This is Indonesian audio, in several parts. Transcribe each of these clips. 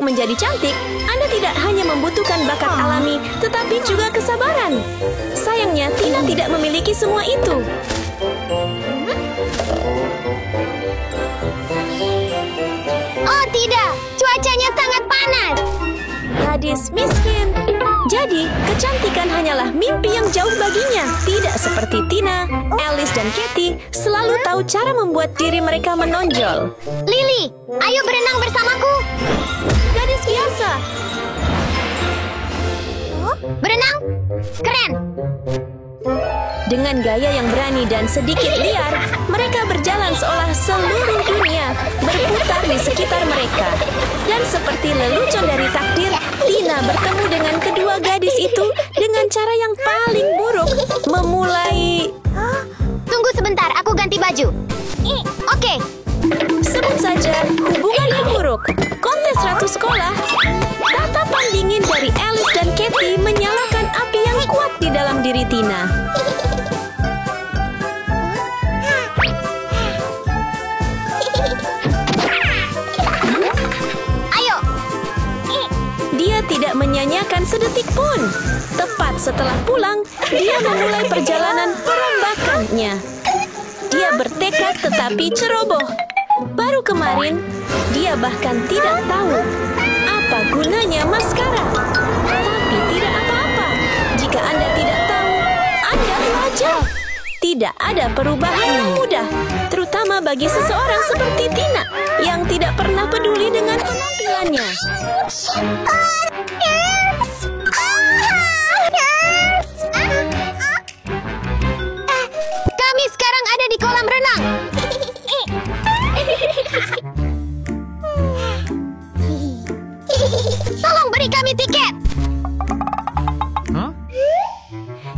untuk menjadi cantik, Anda tidak hanya membutuhkan bakat alami, tetapi juga kesabaran. Sayangnya, Tina tidak memiliki semua itu. Oh tidak, cuacanya sangat panas. Gadis miskin. Jadi, kecantikan hanyalah mimpi yang jauh baginya. Tidak seperti Tina, Alice dan Katy selalu tahu cara membuat diri mereka menonjol. Lily, ayo berenang bersamaku. Gadis biasa. Berenang? Keren. Dengan gaya yang berani dan sedikit liar, mereka berjalan seolah seluruh dunia berputar di sekitar mereka. Dan seperti lelucon dari takdir, Tina bertemu dengan kedua gadis itu dengan cara yang paling buruk. Memulai... Tunggu sebentar, aku ganti baju. Oke. Sebut saja hubungan yang buruk. Kontes ratu sekolah. Tatapan dingin dari Alice dan Katy menyalakan api yang kuat di dalam diri Tina. Ayo. Dia tidak menyanyiakan sedetik pun. Tepat setelah pulang, dia memulai perjalanan perombakannya. Dia bertekad tetapi ceroboh. Baru kemarin, dia bahkan tidak tahu apa gunanya maskara. Tapi tidak apa-apa. Jika Anda tidak tahu, Anda belajar. Tidak ada perubahan yang mudah, terutama bagi seseorang seperti Tina yang tidak pernah peduli dengan penampilannya. Kami sekarang ada di kolam renang. Tolong beri kami tiket.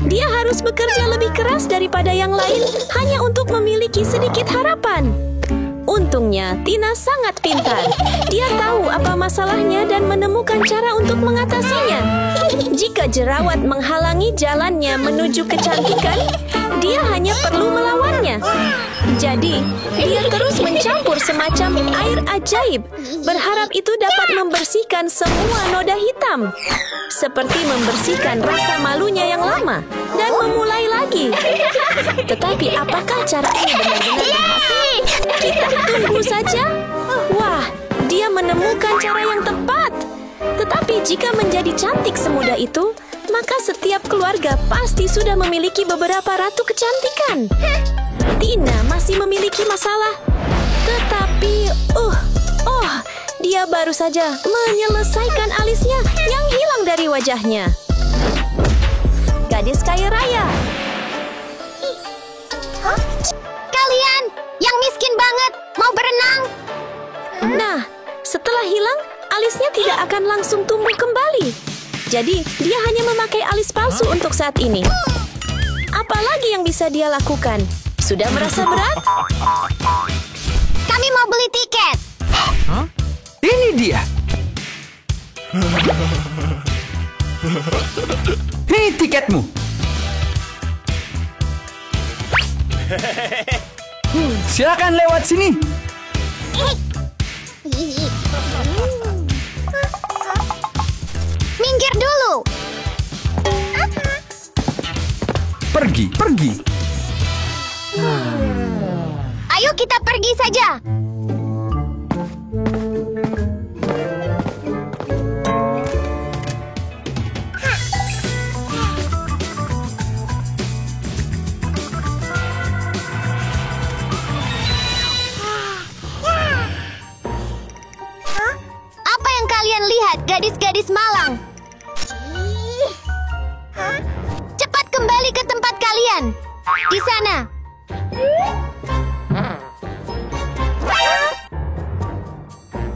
Dia harus bekerja lebih keras daripada yang lain hanya untuk memiliki sedikit harapan. Untungnya, Tina sangat pintar. Dia tahu apa masalahnya dan menemukan cara untuk mengatasinya. Jika jerawat menghalangi jalannya menuju kecantikan, dia hanya perlu melawannya. Jadi, dia terus mencampur semacam air ajaib, berharap itu dapat membersihkan semua noda hitam. Seperti membersihkan rasa malunya yang lama dan memulai lagi. Tetapi apakah cara ini benar-benar berhasil? Kita tunggu saja. Wah, dia menemukan cara yang tepat. Tetapi jika menjadi cantik semudah itu, maka setiap keluarga pasti sudah memiliki beberapa ratu kecantikan. Tina masih memiliki masalah. Tetapi, dia baru saja menyelesaikan alisnya yang hilang dari wajahnya. Gadis kaya raya. Kalian yang miskin banget mau berenang? Nah, setelah hilang, alisnya tidak akan langsung tumbuh kembali. Jadi, dia hanya memakai alis palsu untuk saat ini. Apalagi yang bisa dia lakukan? Sudah merasa berat? Kami mau beli tiket. Ini dia. Ini tiketmu. Silakan lewat sini. Minggir dulu. Pergi. Ayo kita pergi saja. Apa yang kalian lihat, gadis-gadis malang? Cepat kembali ke tempat kalian. Di sana.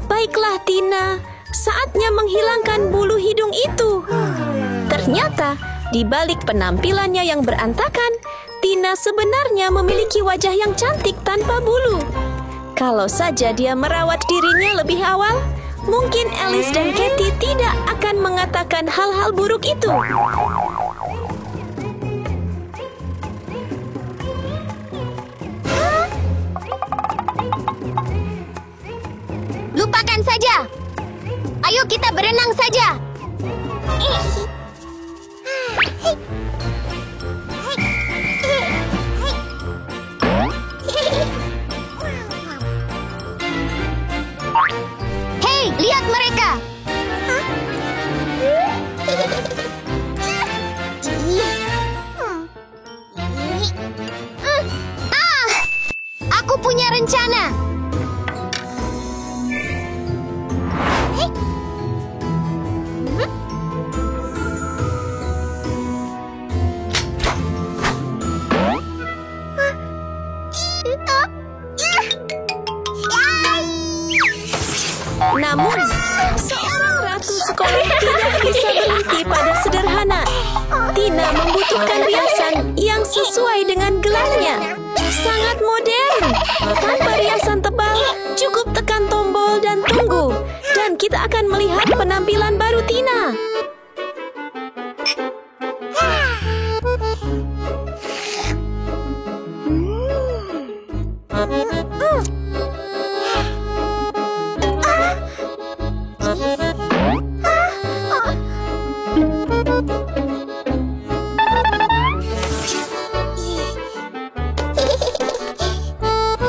Baiklah, Tina. Saatnya menghilangkan bulu hidung itu. Ternyata, di balik penampilannya yang berantakan, Tina sebenarnya memiliki wajah yang cantik tanpa bulu. Kalau saja dia merawat dirinya lebih awal, mungkin Alice dan Katy tidak akan mengatakan hal-hal buruk itu. Lupakan saja. Ayo kita berenang saja. Hei, lihat mereka. Aku punya rencana. Namun, seorang ratu sekolah tidak bisa berhenti pada sederhana. Tina membutuhkan riasan yang sesuai dengan gelarnya. Sangat modern. Tanpa riasan tebal, cukup tekan tombol dan tunggu. Dan kita akan melihat penampilan baru Tina.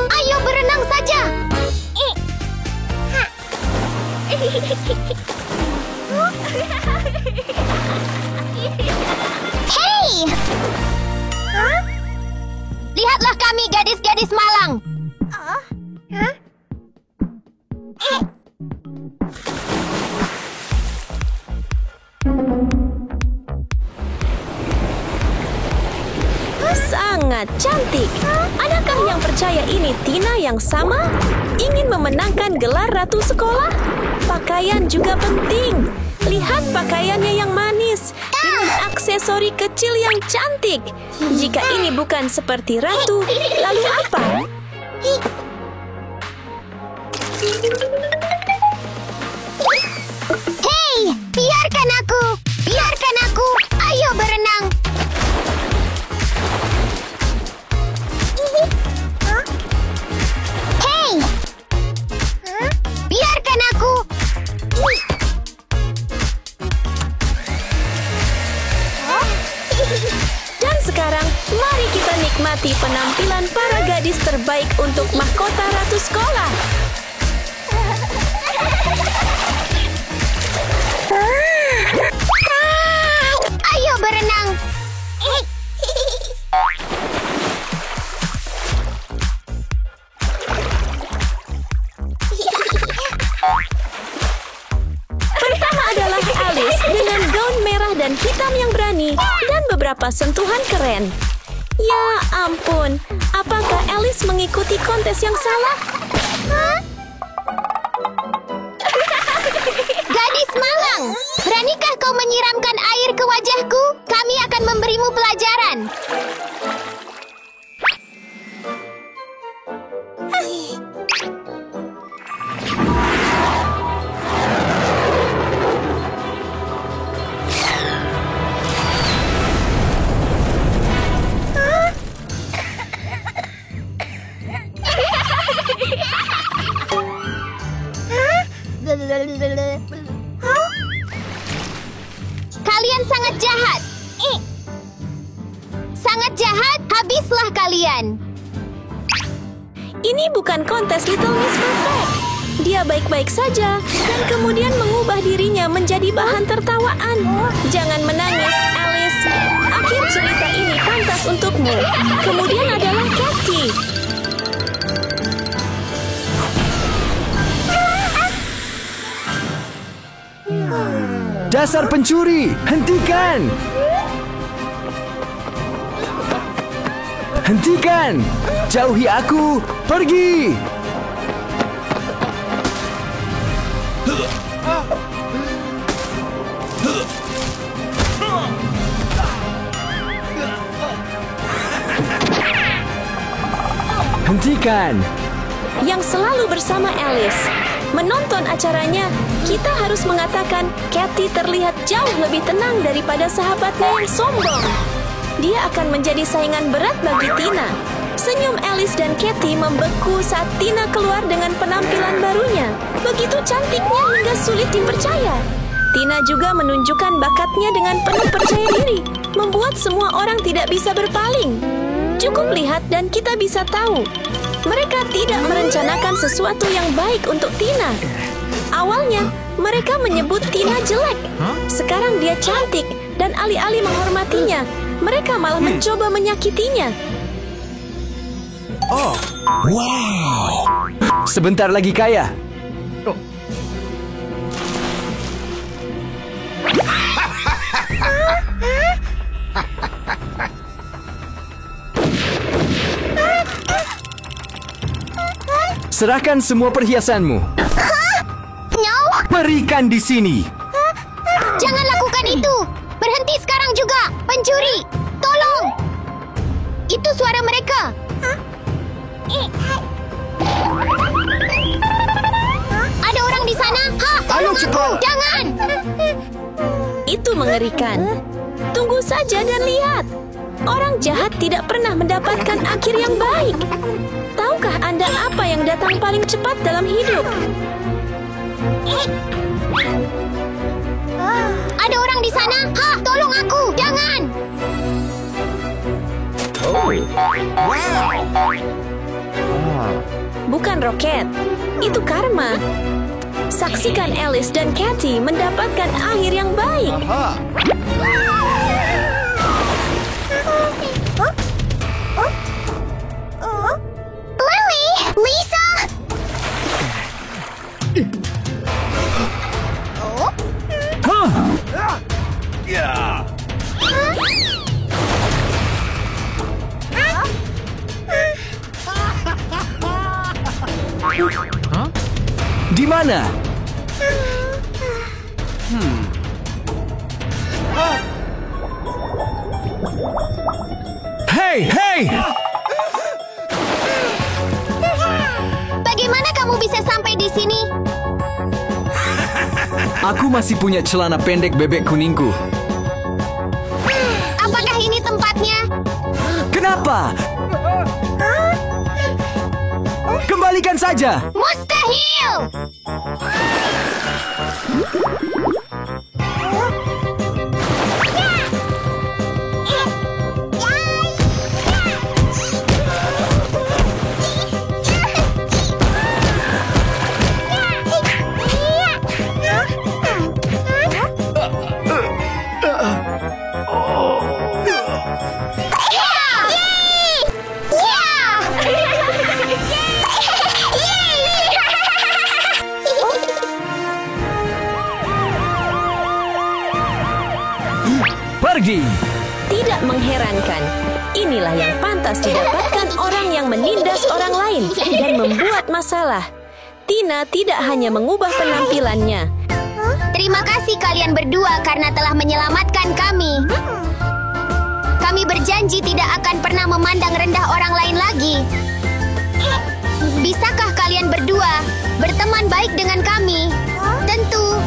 Ayo berenang saja. Hei! Lihatlah kami, gadis-gadis malang. Sangat cantik. Adakah yang percaya ini Tina yang sama? Ingin memenangkan gelar ratu sekolah? Pakaian juga penting. Lihat pakaiannya yang manis dengan aksesori kecil yang cantik. Jika ini bukan seperti ratu, lalu apa? Hei, biarkan aku. Biarkan aku. Ayo berenang. Hei! Biarkan aku. Dan sekarang, mari kita nikmati penampilan para gadis terbaik untuk mahkota ratu sekolah. Ayo berenang. Pertama adalah Alice dengan gaun merah dan hitam yang berani dan beberapa sentuhan keren. Ya ampun, apakah Alice mengikuti kontes yang salah? Gadis malang, beranikah kau menyiramkan air ke wajahku? Kami akan memberimu pelajaran. Kalian sangat jahat. Sangat jahat, habislah kalian. Ini bukan kontes Little Miss Perfect. Dia baik-baik saja dan kemudian mengubah dirinya menjadi bahan tertawaan. Jangan menangis, Alice. Akhir cerita ini pantas untukmu. Kemudian adalah Cathy. Dasar pencuri, hentikan! Hentikan! Jauhi aku! Pergi! Hentikan! Yang selalu bersama Alice. Menonton acaranya, kita harus mengatakan Cathy terlihat jauh lebih tenang daripada sahabatnya yang sombong. Dia akan menjadi saingan berat bagi Tina. Senyum Alice dan Katy membeku saat Tina keluar dengan penampilan barunya. Begitu cantiknya hingga sulit dipercaya. Tina juga menunjukkan bakatnya dengan penuh percaya diri, membuat semua orang tidak bisa berpaling. Cukup lihat dan kita bisa tahu, mereka tidak merencanakan sesuatu yang baik untuk Tina. Awalnya, mereka menyebut Tina jelek. Sekarang dia cantik dan alih-alih menghormatinya, mereka malah mencoba menyakitinya. Oh, wow. Sebentar lagi kaya. Serahkan semua perhiasanmu. No! Berikan di sini. Jangan lakukan itu! Berhenti sekarang juga! Pencuri! Tolong! Itu suara mereka! Ada orang di sana! Ha! Tolong aku! Jangan! Itu mengerikan. Tunggu saja dan lihat. Orang jahat tidak pernah mendapatkan akhir yang baik. Tahukah Anda apa yang datang paling cepat dalam hidup? Ada orang di sana! Ha! Tolong aku! Jangan! Bukan roket. Itu karma. Saksikan Alice dan Katy mendapatkan akhir yang baik. Lily! Lisa! Di mana? Hei, hei! Bagaimana kamu bisa sampai di sini? Aku masih punya celana pendek bebek kuningku. Apakah ini tempatnya? Kenapa? Kembalikan saja. Mustahil! Pergi. Tidak mengherankan. Inilah yang pantas didapatkan orang yang menindas orang lain dan membuat masalah. Tina tidak hanya mengubah penampilannya. Terima kasih kalian berdua karena telah menyelamatkan kami. Kami berjanji tidak akan pernah memandang rendah orang lain lagi. Bisakah kalian berdua berteman baik dengan kami? Tentu.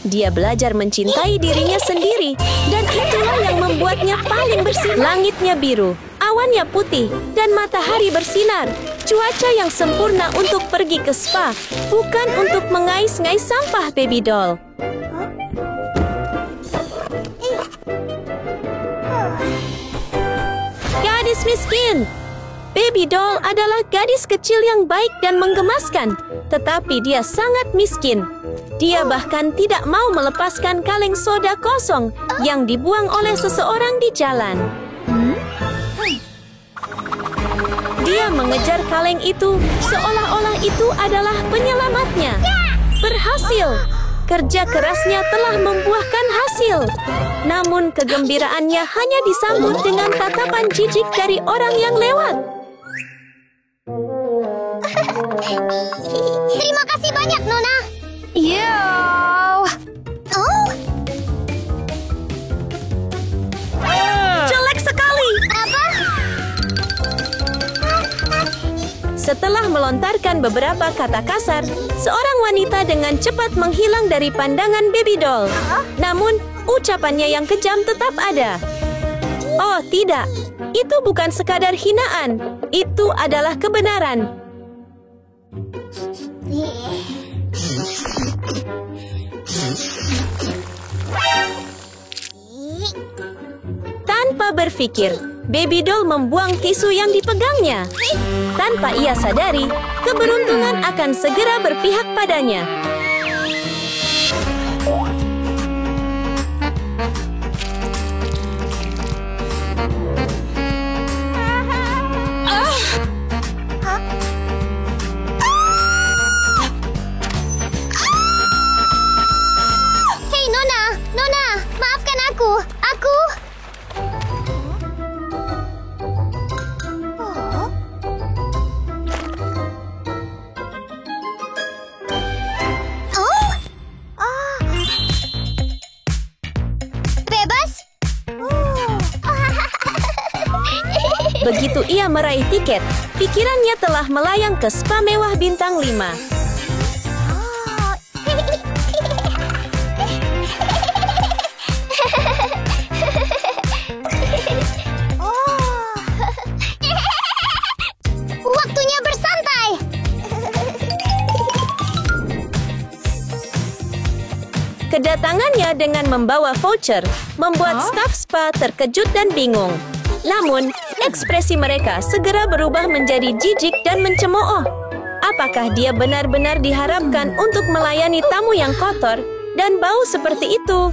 Dia belajar mencintai dirinya sendiri, dan itulah yang membuatnya paling bersinar. Langitnya biru, awannya putih, dan matahari bersinar. Cuaca yang sempurna untuk pergi ke spa, bukan untuk mengais-ngais sampah, baby doll. Gadis miskin. Baby doll adalah gadis kecil yang baik dan menggemaskan, tetapi dia sangat miskin. Dia bahkan tidak mau melepaskan kaleng soda kosong yang dibuang oleh seseorang di jalan. Dia mengejar kaleng itu seolah-olah itu adalah penyelamatnya. Berhasil! Kerja kerasnya telah membuahkan hasil. Namun kegembiraannya hanya disambut dengan tatapan jijik dari orang yang lewat. Terima kasih banyak, Nona. Yo! Oh, Jelek sekali! apa? Setelah melontarkan beberapa kata kasar, seorang wanita dengan cepat menghilang dari pandangan baby doll. Namun, ucapannya yang kejam tetap ada. Oh, tidak. Itu bukan sekadar hinaan, itu adalah kebenaran. Tanpa berpikir, Baby Doll membuang tisu yang dipegangnya. Tanpa ia sadari, keberuntungan akan segera berpihak padanya. Hei Nona, Nona, maafkan aku. Bebas? Begitu ia meraih tiket, pikirannya telah melayang ke spa mewah bintang 5. Waktunya bersantai. Kedatangannya dengan membawa voucher membuat staf spa terkejut dan bingung. Namun, ekspresi mereka segera berubah menjadi jijik dan mencemooh. Apakah dia benar-benar diharapkan untuk melayani tamu yang kotor dan bau seperti itu?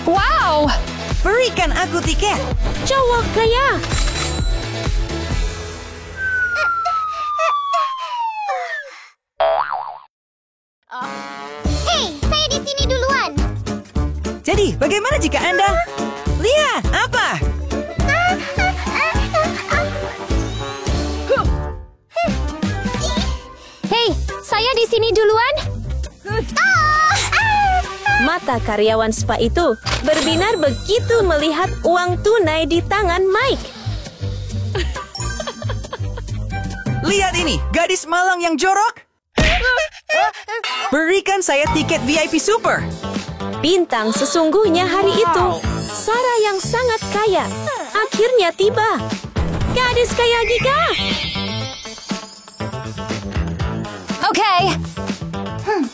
Wow! Berikan aku tiket. Cowok kaya! Hei, saya di sini duluan. Jadi, bagaimana jika Anda... Lihat, apa? Hei, saya di sini duluan. Mata karyawan spa itu berbinar begitu melihat uang tunai di tangan Mike. Lihat ini, gadis malang yang jorok. Berikan saya tiket VIP Super. Bintang sesungguhnya hari itu, Sarah yang sangat kaya, akhirnya tiba. Gadis kaya Giga. Oke.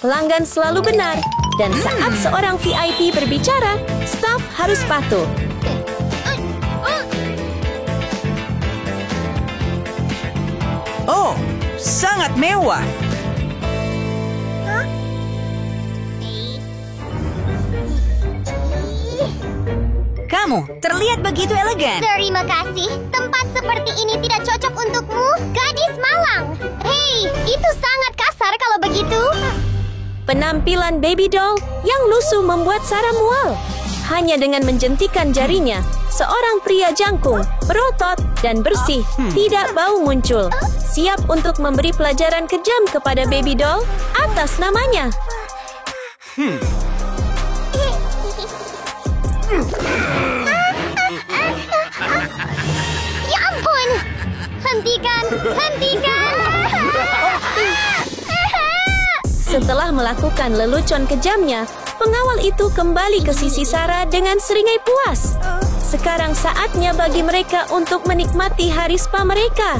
Pelanggan selalu benar, dan saat seorang VIP berbicara, staf harus patuh. Oh, sangat mewah. Kamu terlihat begitu elegan. Terima kasih. Tempat seperti ini tidak cocok untukmu, gadis malang. Hei, itu sangat kasar kalau begitu. Penampilan Baby Doll yang lusuh membuat Sarah mual. Hanya dengan menjentikan jarinya, seorang pria jangkung, berotot, dan bersih, tidak bau muncul. Siap untuk memberi pelajaran kejam kepada Baby Doll atas namanya. Ya ampun. Hentikan, hentikan. Setelah melakukan lelucon kejamnya, pengawal itu kembali ke sisi Sarah dengan seringai puas. Sekarang saatnya bagi mereka untuk menikmati hari spa mereka.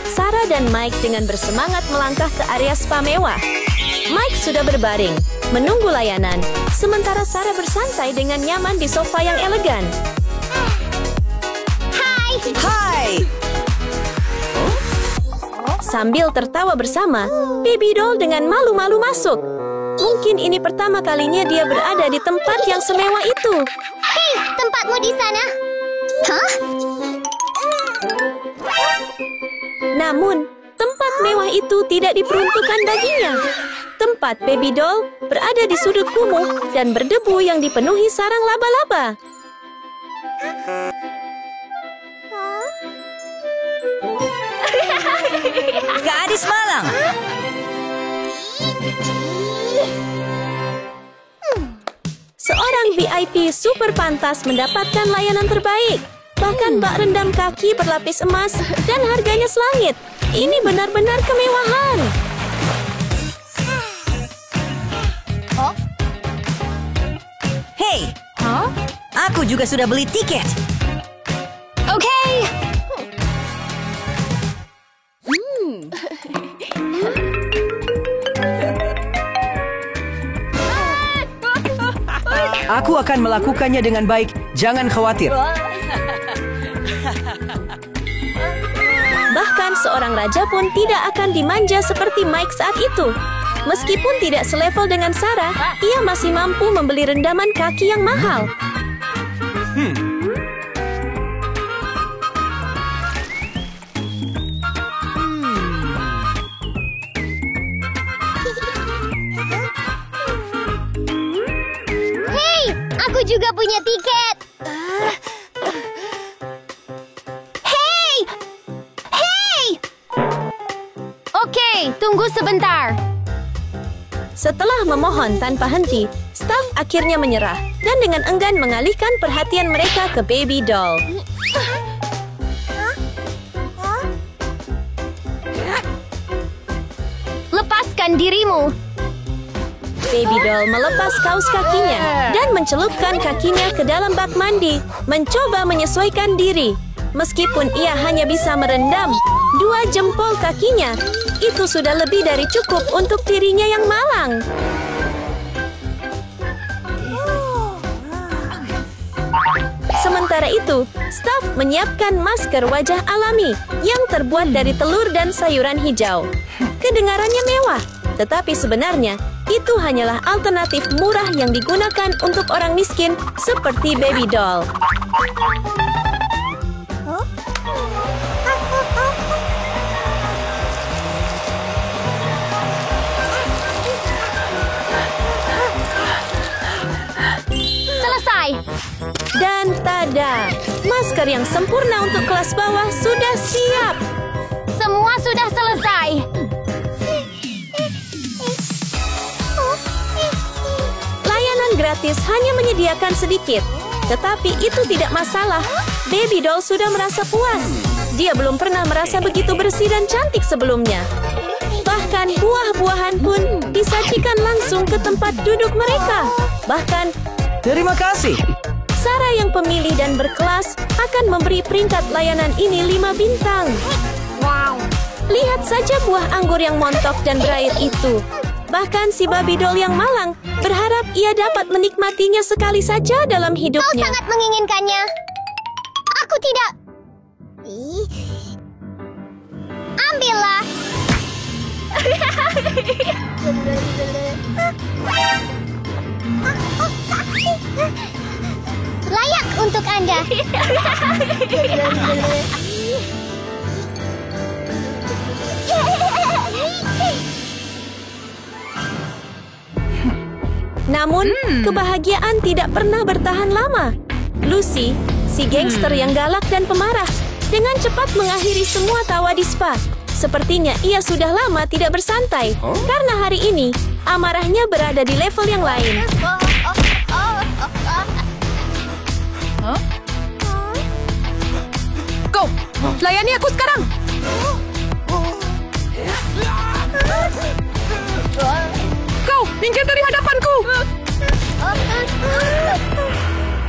Sarah dan Mike dengan bersemangat melangkah ke area spa mewah. Mike sudah berbaring, menunggu layanan, sementara Sarah bersantai dengan nyaman di sofa yang elegan. Hai. Sambil tertawa bersama, Baby Doll dengan malu-malu masuk. Mungkin ini pertama kalinya dia berada di tempat yang semewah itu. Hei, tempatmu di sana. Hah? Namun, tempat mewah itu tidak diperuntukkan baginya. Tempat Baby Doll berada di sudut kumuh dan berdebu yang dipenuhi sarang laba-laba. Gadis malang. VIP super pantas mendapatkan layanan terbaik. Bahkan bak rendam kaki berlapis emas dan harganya selangit. Ini benar-benar kemewahan. Hei, aku juga sudah beli tiket. Oke. Aku akan melakukannya dengan baik. Jangan khawatir. Bahkan seorang raja pun tidak akan dimanja seperti Mike saat itu. Meskipun tidak selevel dengan Sarah, ia masih mampu membeli rendaman kaki yang mahal. Hei, aku juga punya tiket. Hei! Hei! Oke, tunggu sebentar. Setelah memohon tanpa henti, staf akhirnya menyerah dan dengan enggan mengalihkan perhatian mereka ke baby doll. Lepaskan dirimu. Baby doll melepas kaus kakinya dan mencelupkan kakinya ke dalam bak mandi, mencoba menyesuaikan diri. Meskipun ia hanya bisa merendam 2 jempol kakinya, itu sudah lebih dari cukup untuk dirinya yang malang. Sementara itu, staf menyiapkan masker wajah alami yang terbuat dari telur dan sayuran hijau. Kedengarannya mewah, tetapi sebenarnya itu hanyalah alternatif murah yang digunakan untuk orang miskin seperti baby doll. Selesai. Dan tada, masker yang sempurna untuk kelas bawah sudah siap. Semua sudah selesai. Layanan gratis hanya menyediakan sedikit, tetapi itu tidak masalah. Baby doll sudah merasa puas. Dia belum pernah merasa begitu bersih dan cantik sebelumnya. Bahkan buah-buahan pun disajikan langsung ke tempat duduk mereka. Bahkan Terima kasih. Sarah yang pemilih dan berkelas akan memberi peringkat layanan ini 5 bintang. Wow. Lihat saja buah anggur yang montok dan berair itu. Bahkan si baby doll yang malang berharap ia dapat menikmatinya sekali saja dalam Kau hidupnya. sangat menginginkannya. Aku tidak. Ambillah. Layak untuk Anda. Namun, kebahagiaan tidak pernah bertahan lama. Lucy, si gangster yang galak dan pemarah, dengan cepat mengakhiri semua tawa di spa. Sepertinya ia sudah lama tidak bersantai. Karena hari ini, amarahnya berada di level yang lain. Go! Layani aku sekarang! Kau, minggir dari hadapanku!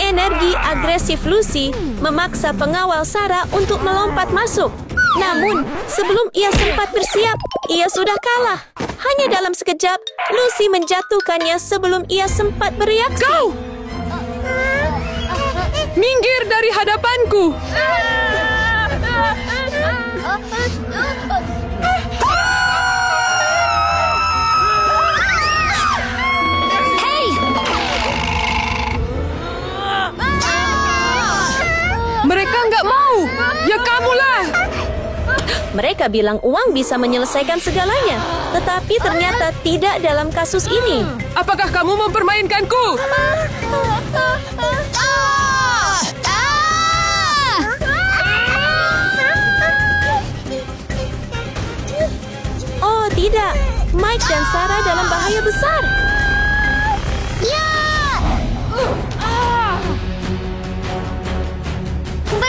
Energi agresif Lucy memaksa pengawal Sarah untuk melompat masuk. Namun, sebelum ia sempat bersiap, ia sudah kalah. Hanya dalam sekejap, Lucy menjatuhkannya sebelum ia sempat bereaksi. Kau! Minggir dari hadapanku! Hei! Mereka nggak mau! Ya kamulah! Mereka bilang uang bisa menyelesaikan segalanya, tetapi ternyata tidak dalam kasus ini. Apakah kamu mempermainkanku? Oh tidak, Mike dan Sarah dalam bahaya besar. Ya!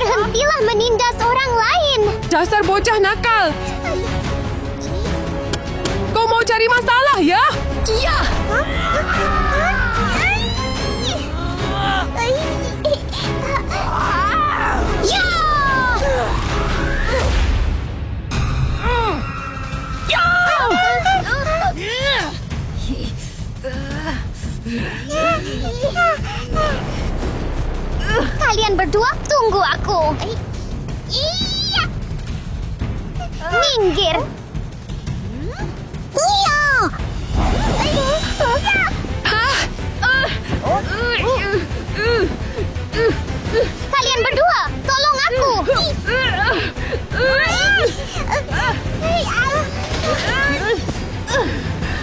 Berhentilah menindas orang lain. Dasar bocah nakal. Kau mau cari masalah ya? Iya. Ya. Kalian berdua tunggu aku. Iya. Minggir. Iya. Kalian berdua, tolong aku.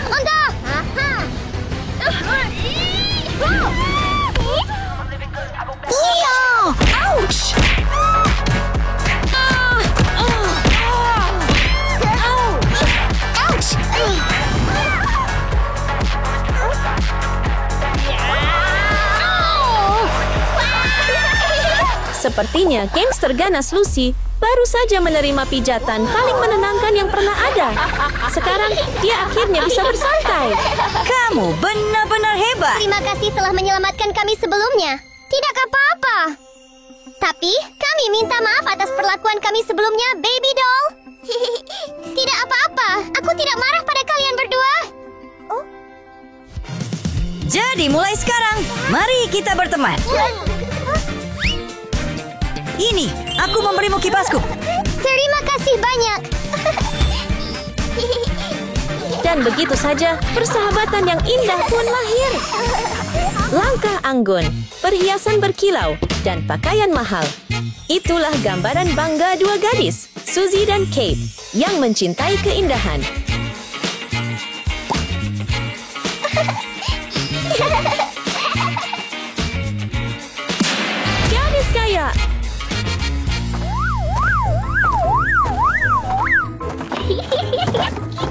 Enggak. Iya. Ouch. Ouch. Sepertinya gangster ganas Lucy baru saja menerima pijatan paling menenangkan yang pernah ada. Sekarang dia akhirnya bisa bersantai. Kamu benar-benar hebat. Terima kasih telah menyelamatkan kami sebelumnya. Tidak apa-apa. Tapi kami minta maaf atas perlakuan kami sebelumnya, Baby Doll. Tidak apa-apa. Aku tidak marah pada kalian berdua. Jadi mulai sekarang, mari kita berteman. Ini, aku memberimu kipasku. Terima kasih banyak. Dan begitu saja, persahabatan yang indah pun lahir. Langkah anggun, perhiasan berkilau, dan pakaian mahal. Itulah gambaran bangga dua gadis, Suzy dan Kate, yang mencintai keindahan. Gadis kaya.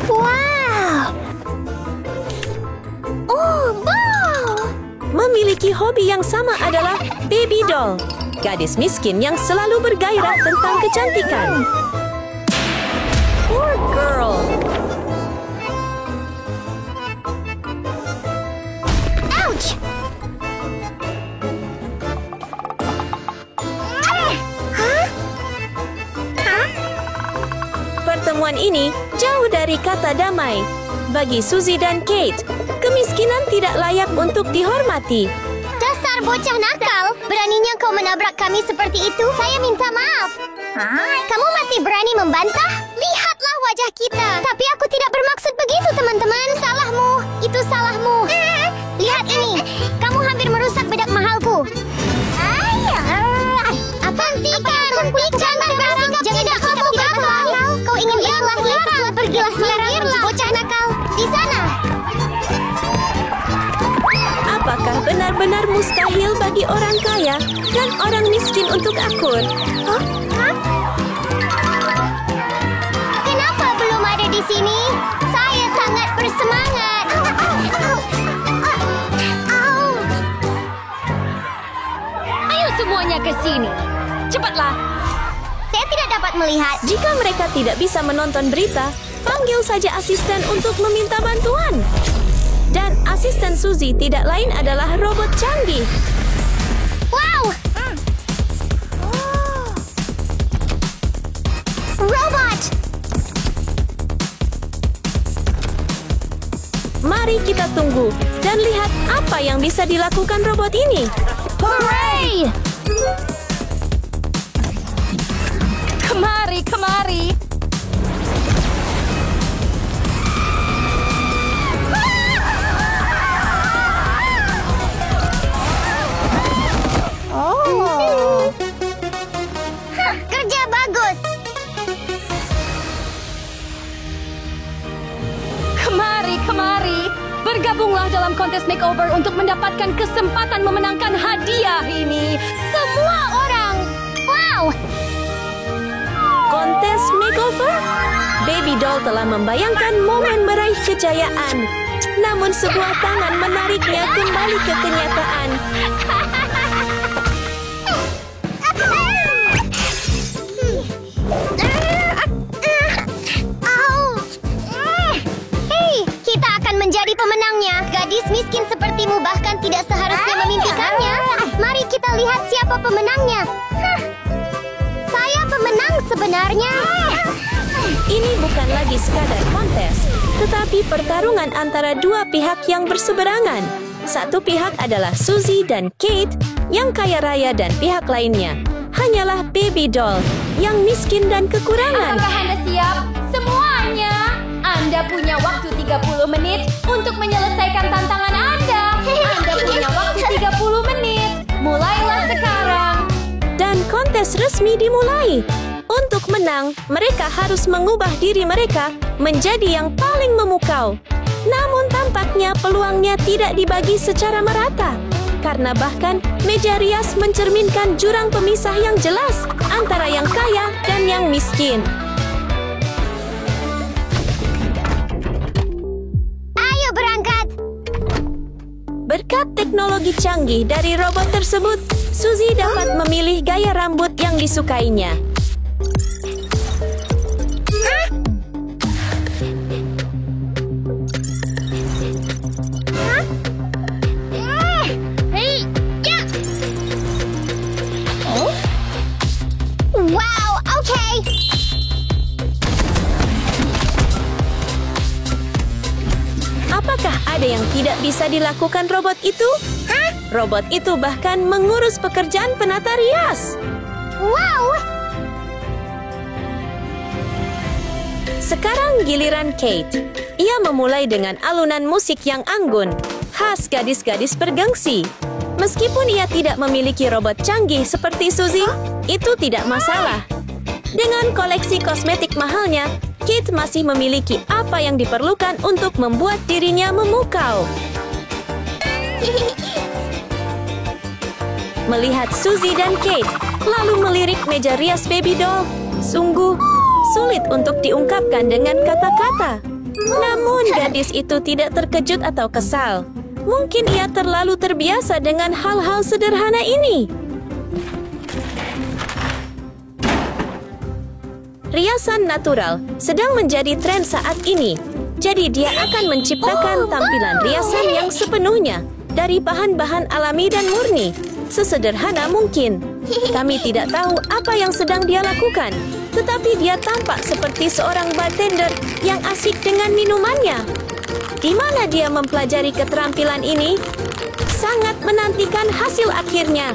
Wow. Oh, wow. Memiliki hobi yang sama adalah Baby Doll, gadis miskin yang selalu bergairah tentang kecantikan. Poor girl. Ouch. Pertemuan ini jauh dari kata damai. Bagi Suzy dan Kate, kemiskinan tidak layak untuk dihormati. Dasar bocah nakal. Beraninya kau menabrak kami seperti itu. Saya minta maaf. Kamu masih berani membantah? Lihatlah wajah kita. Tapi aku tidak bermaksud begitu, teman-teman. Salahmu. Itu salahmu. Lihat ini. Kamu hampir merusak bedak mahalku. Hentikan. Jangan bersikap tidak kamu gagal. Kau ingin ikut lihat? Pergilah sekarang, bocah nakal. Di sana. Apakah benar-benar mustahil bagi orang kaya dan orang miskin untuk akur? Kenapa belum ada di sini? Saya sangat bersemangat. Ayo semuanya ke sini. Cepatlah. Saya tidak dapat melihat. Jika mereka tidak bisa menonton berita, panggil saja asisten untuk meminta bantuan. Dan asisten Suzy tidak lain adalah robot canggih. Wow! Robot! Mari kita tunggu dan lihat apa yang bisa dilakukan robot ini. Hooray! Kemari, kemari. Kerja bagus. Kemari, kemari. Bergabunglah dalam kontes makeover untuk mendapatkan kesempatan memenangkan hadiah ini. Semua orang. Wow! Kontes makeover? Baby Doll telah membayangkan momen meraih kejayaan. Namun sebuah tangan menariknya kembali ke kenyataan. tidak seharusnya memimpikannya. Mari kita lihat siapa pemenangnya. Saya pemenang sebenarnya. Ini bukan lagi sekadar kontes, tetapi pertarungan antara dua pihak yang berseberangan. Satu pihak adalah Suzy dan Kate yang kaya raya dan pihak lainnya hanyalah Baby Doll yang miskin dan kekurangan. Apakah Anda siap? Semuanya! Anda punya waktu 30 menit untuk menyelesaikan tantangan Anda. Anda punya waktu 30 menit. Mulailah sekarang. Dan kontes resmi dimulai. Untuk menang, mereka harus mengubah diri mereka menjadi yang paling memukau. Namun tampaknya peluangnya tidak dibagi secara merata. Karena bahkan meja rias mencerminkan jurang pemisah yang jelas antara yang kaya dan yang miskin. Ayo berangkat. Berkat teknologi canggih dari robot tersebut, Suzy dapat memilih gaya rambut yang disukainya. Wow, okay. Apakah ada yang tidak bisa dilakukan robot itu? Robot itu bahkan mengurus pekerjaan penata rias. Wow. Sekarang giliran Kate. Ia memulai dengan alunan musik yang anggun, khas gadis-gadis bergengsi. Meskipun ia tidak memiliki robot canggih seperti Suzy, itu tidak masalah. Dengan koleksi kosmetik mahalnya, Kate masih memiliki apa yang diperlukan untuk membuat dirinya memukau. Melihat Suzy dan Kate, lalu melirik meja rias Baby Doll, sungguh sulit untuk diungkapkan dengan kata-kata. Namun gadis itu tidak terkejut atau kesal. Mungkin ia terlalu terbiasa dengan hal-hal sederhana ini. Riasan natural sedang menjadi tren saat ini. Jadi dia akan menciptakan tampilan riasan yang sepenuhnya dari bahan-bahan alami dan murni, sesederhana mungkin. Kami tidak tahu apa yang sedang dia lakukan, tetapi dia tampak seperti seorang bartender yang asik dengan minumannya. Di mana dia mempelajari keterampilan ini? Sangat menantikan hasil akhirnya.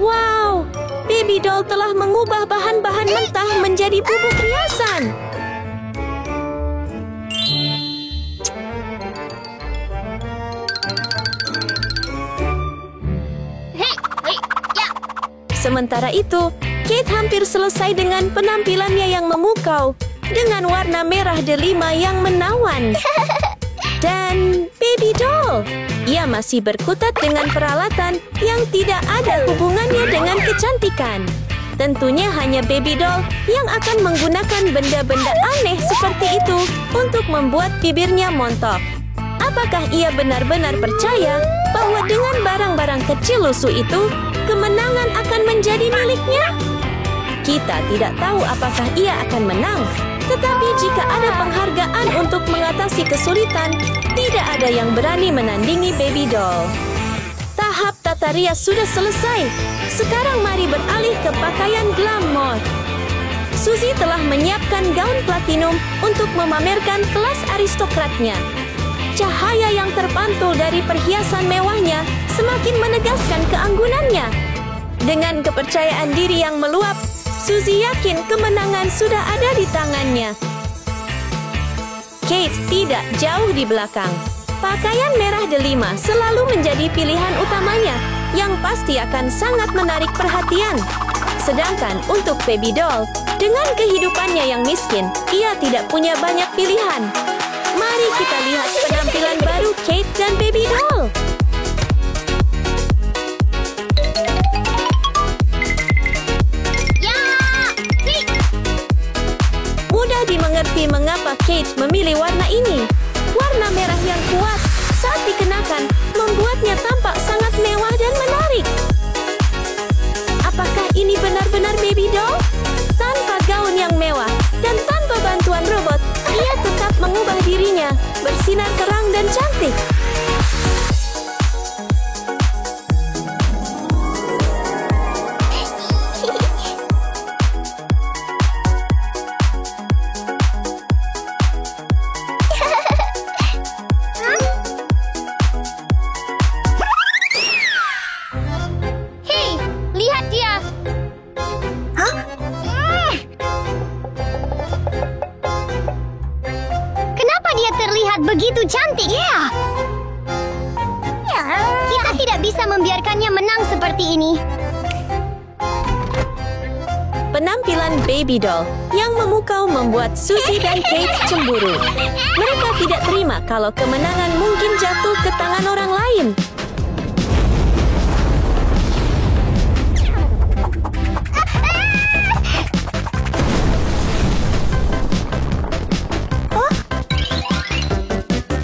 Wow, Baby Doll telah mengubah bahan-bahan mentah menjadi bubuk riasan. Sementara itu, Kate hampir selesai dengan penampilannya yang memukau dengan warna merah delima yang menawan. Dan Baby Doll, ia masih berkutat dengan peralatan yang tidak ada hubungannya dengan kecantikan. Tentunya hanya Baby Doll yang akan menggunakan benda-benda aneh seperti itu untuk membuat bibirnya montok. Apakah ia benar-benar percaya bahwa dengan barang-barang kecil lusuh itu, kemenangan akan menjadi miliknya? Kita tidak tahu apakah ia akan menang. Tetapi jika ada penghargaan untuk mengatasi kesulitan, tidak ada yang berani menandingi Baby Doll. Tahap tata rias sudah selesai. Sekarang mari beralih ke pakaian glamour. Suzy telah menyiapkan gaun platinum untuk memamerkan kelas aristokratnya. Cahaya yang terpantul dari perhiasan mewahnya semakin menegaskan keanggunannya. Dengan kepercayaan diri yang meluap, Suzy yakin kemenangan sudah ada di tangannya. Kate tidak jauh di belakang. Pakaian merah delima selalu menjadi pilihan utamanya, yang pasti akan sangat menarik perhatian. Sedangkan untuk Baby Doll, dengan kehidupannya yang miskin, ia tidak punya banyak pilihan. Mari kita lihat penampilan baru Kate dan Baby Doll. Mudah dimengerti mengapa Kate memilih warna ini. Warna merah yang kuat saat dikenakan membuatnya tampak sangat mewah dan menarik. ini benar-benar baby doll? Tanpa gaun yang mewah dan tanpa bantuan robot, ia tetap mengubah dirinya, bersinar terang dan cantik. Hei, lihat dia. Kenapa dia terlihat begitu cantik? Kita tidak bisa membiarkannya menang seperti ini. Penampilan baby doll yang memukau membuat Suzy dan Kate cemburu. Mereka tidak terima kalau kemenangan mungkin jatuh ke tangan orang lain.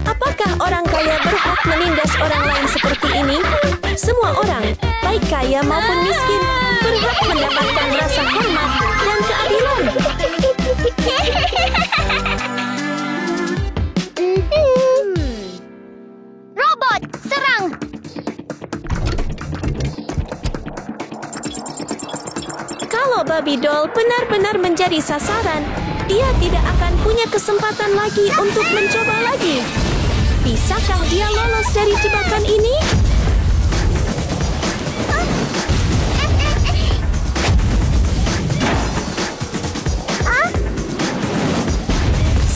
Apakah orang kaya berhak menindas orang lain seperti ini? Semua orang, baik kaya maupun miskin, berhak mendapatkan rasa hormat dan keadilan. Robot, serang! Kalau baby doll benar-benar menjadi sasaran, dia tidak akan punya kesempatan lagi untuk mencoba lagi. Bisakah dia lolos dari jebakan ini?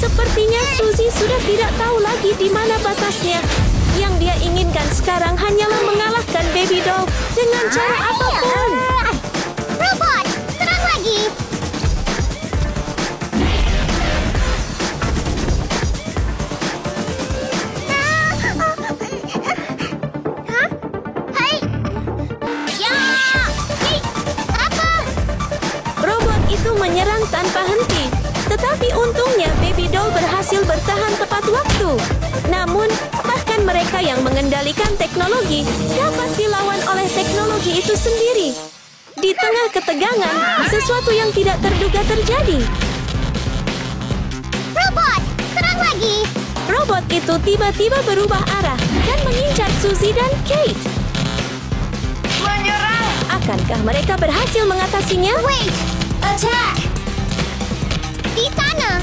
Sepertinya Suzy sudah tidak tahu lagi di mana batasnya. Yang dia inginkan sekarang hanyalah mengalahkan baby doll dengan cara apapun. Robot, serang lagi! Hai! Ya! Hei, apa? Robot itu menyerang tanpa henti. Tetapi untungnya baby doll berhasil bertahan tepat waktu. Namun, bahkan mereka yang mengendalikan teknologi dapat dilawan oleh teknologi itu sendiri. Di tengah ketegangan, sesuatu yang tidak terduga terjadi. Robot, serang lagi! Robot itu tiba-tiba berubah arah dan mengincar Suzy dan Kate. Menyerang! Akankah mereka berhasil mengatasinya? Wait! Attack! Di sana!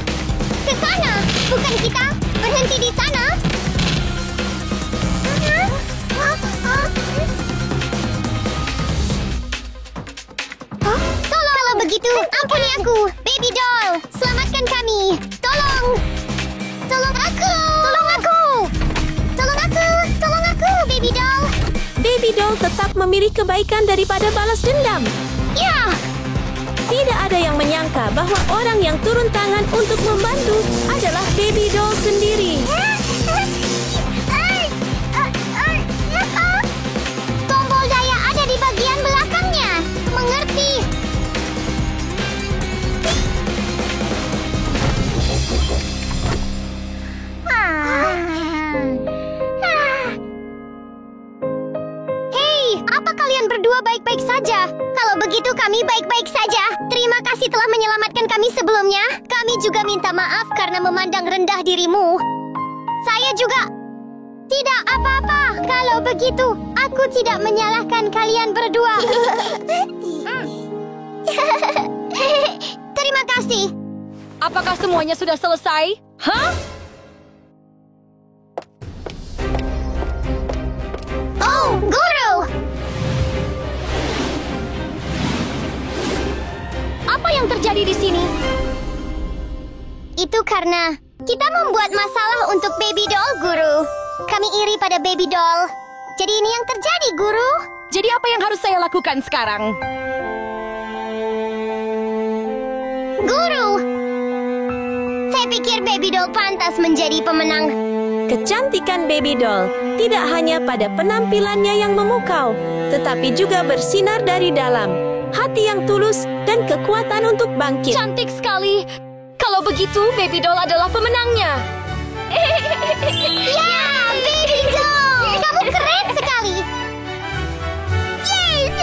Ke sana! Bukan kita! Berhenti di sana! Tolong! Kalau begitu, ampuni aku! Baby doll! Selamatkan kami! Tolong! Tolong aku! Tolong aku! Tolong aku! Tolong aku, baby doll! Baby doll tetap memilih kebaikan daripada balas dendam. Ya! Tidak ada yang menyangka bahwa orang yang turun tangan untuk membantu adalah baby doll sendiri. Tombol daya ada di bagian belakangnya. Mengerti? Hei, apa kalian berdua baik-baik saja? Kalau begitu kami baik-baik saja. Terima kasih telah menyelamatkan kami sebelumnya. Kami juga minta maaf karena memandang rendah dirimu. Saya juga tidak apa-apa. Kalau begitu, aku tidak menyalahkan kalian berdua. Terima kasih. Apakah semuanya sudah selesai? Hah? Oh, guru! Apa yang terjadi di sini? Itu karena kita membuat masalah untuk baby doll, guru. Kami iri pada baby doll. Jadi ini yang terjadi, guru. Jadi apa yang harus saya lakukan sekarang? Guru! Saya pikir baby doll pantas menjadi pemenang. Kecantikan baby doll tidak hanya pada penampilannya yang memukau, tetapi juga bersinar dari dalam. Hati yang tulus dan kekuatan untuk bangkit. Cantik sekali. Kalau begitu, baby doll adalah pemenangnya. Ya, baby doll! Kamu keren sekali. Yes!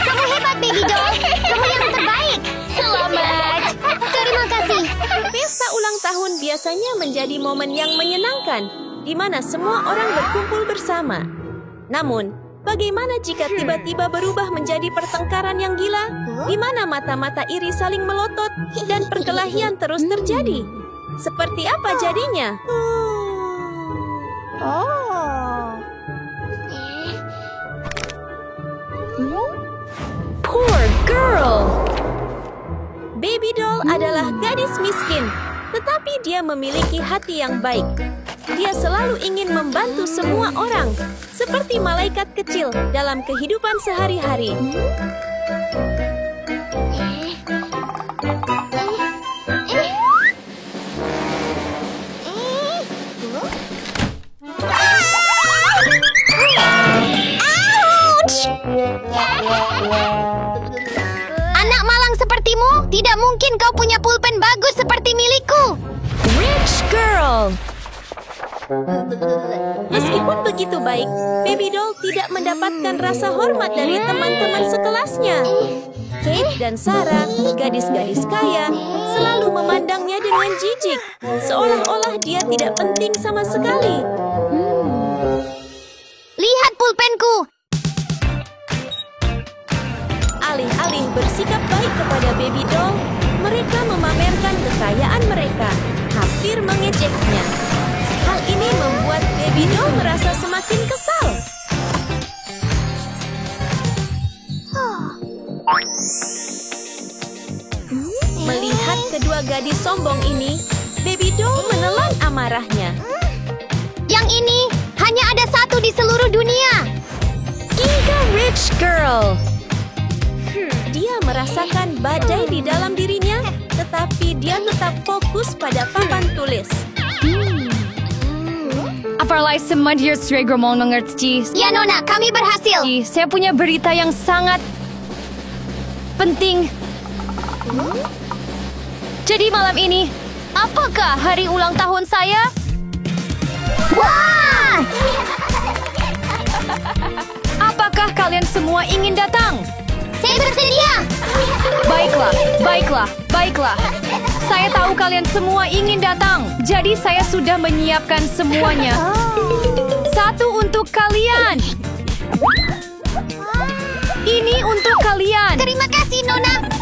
Kamu hebat Selamat, Baby Doll. Kamu yang terbaik. Selamat. Terima kasih. Pesta ulang tahun biasanya menjadi momen yang menyenangkan, di mana semua orang berkumpul bersama. Namun, bagaimana jika tiba-tiba berubah menjadi pertengkaran yang gila, di mana mata-mata iri saling melotot dan perkelahian terus terjadi? Seperti apa jadinya? Poor girl. Baby Doll adalah gadis miskin, tetapi dia memiliki hati yang baik. Dia selalu ingin membantu semua orang, seperti malaikat kecil dalam kehidupan sehari-hari. Anak malang sepertimu, tidak mungkin kau punya pulpen bagus seperti milikku. Rich girl. Meskipun begitu baik, Baby Doll tidak mendapatkan rasa hormat dari teman-teman sekelasnya. Kate dan Sarah, gadis-gadis kaya, selalu memandangnya dengan jijik, seolah-olah dia tidak penting sama sekali. Lihat pulpenku. Alih-alih bersikap baik kepada Baby Doll, mereka memamerkan kekayaan mereka, hampir mengejeknya. Hal ini membuat Baby Doll merasa semakin kesal. Melihat kedua gadis sombong ini, Baby Doll menelan amarahnya. Yang ini hanya ada satu di seluruh dunia. Ginga Rich Girl. Dia merasakan badai di dalam dirinya, tetapi dia tetap fokus pada papan tulis. Apalagi semua dia sudah mengerti. Ya Nona, kami berhasil. Saya punya berita yang sangat penting. Jadi malam ini, apakah hari ulang tahun saya? Wah! Apakah kalian semua ingin datang? Saya bersedia. Baiklah. Saya tahu kalian semua ingin datang. Jadi saya sudah menyiapkan semuanya. Satu untuk kalian. Ini untuk kalian. Terima kasih Nona.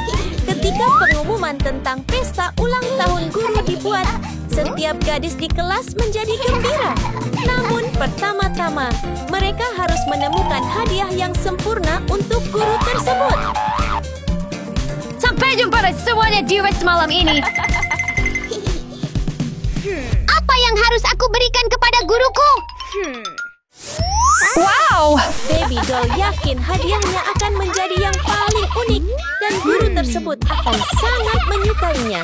Ketika pengumuman tentang pesta ulang tahun guru dibuat, setiap gadis di kelas menjadi gembira. Namun pertama-tama, mereka harus menemukan hadiah yang sempurna untuk guru tersebut. Sampai jumpa semuanya di West malam ini. Apa yang harus aku berikan kepada guruku? Wow! Baby Doll yakin hadiahnya akan menjadi yang paling unik dan guru tersebut akan sangat menyukainya.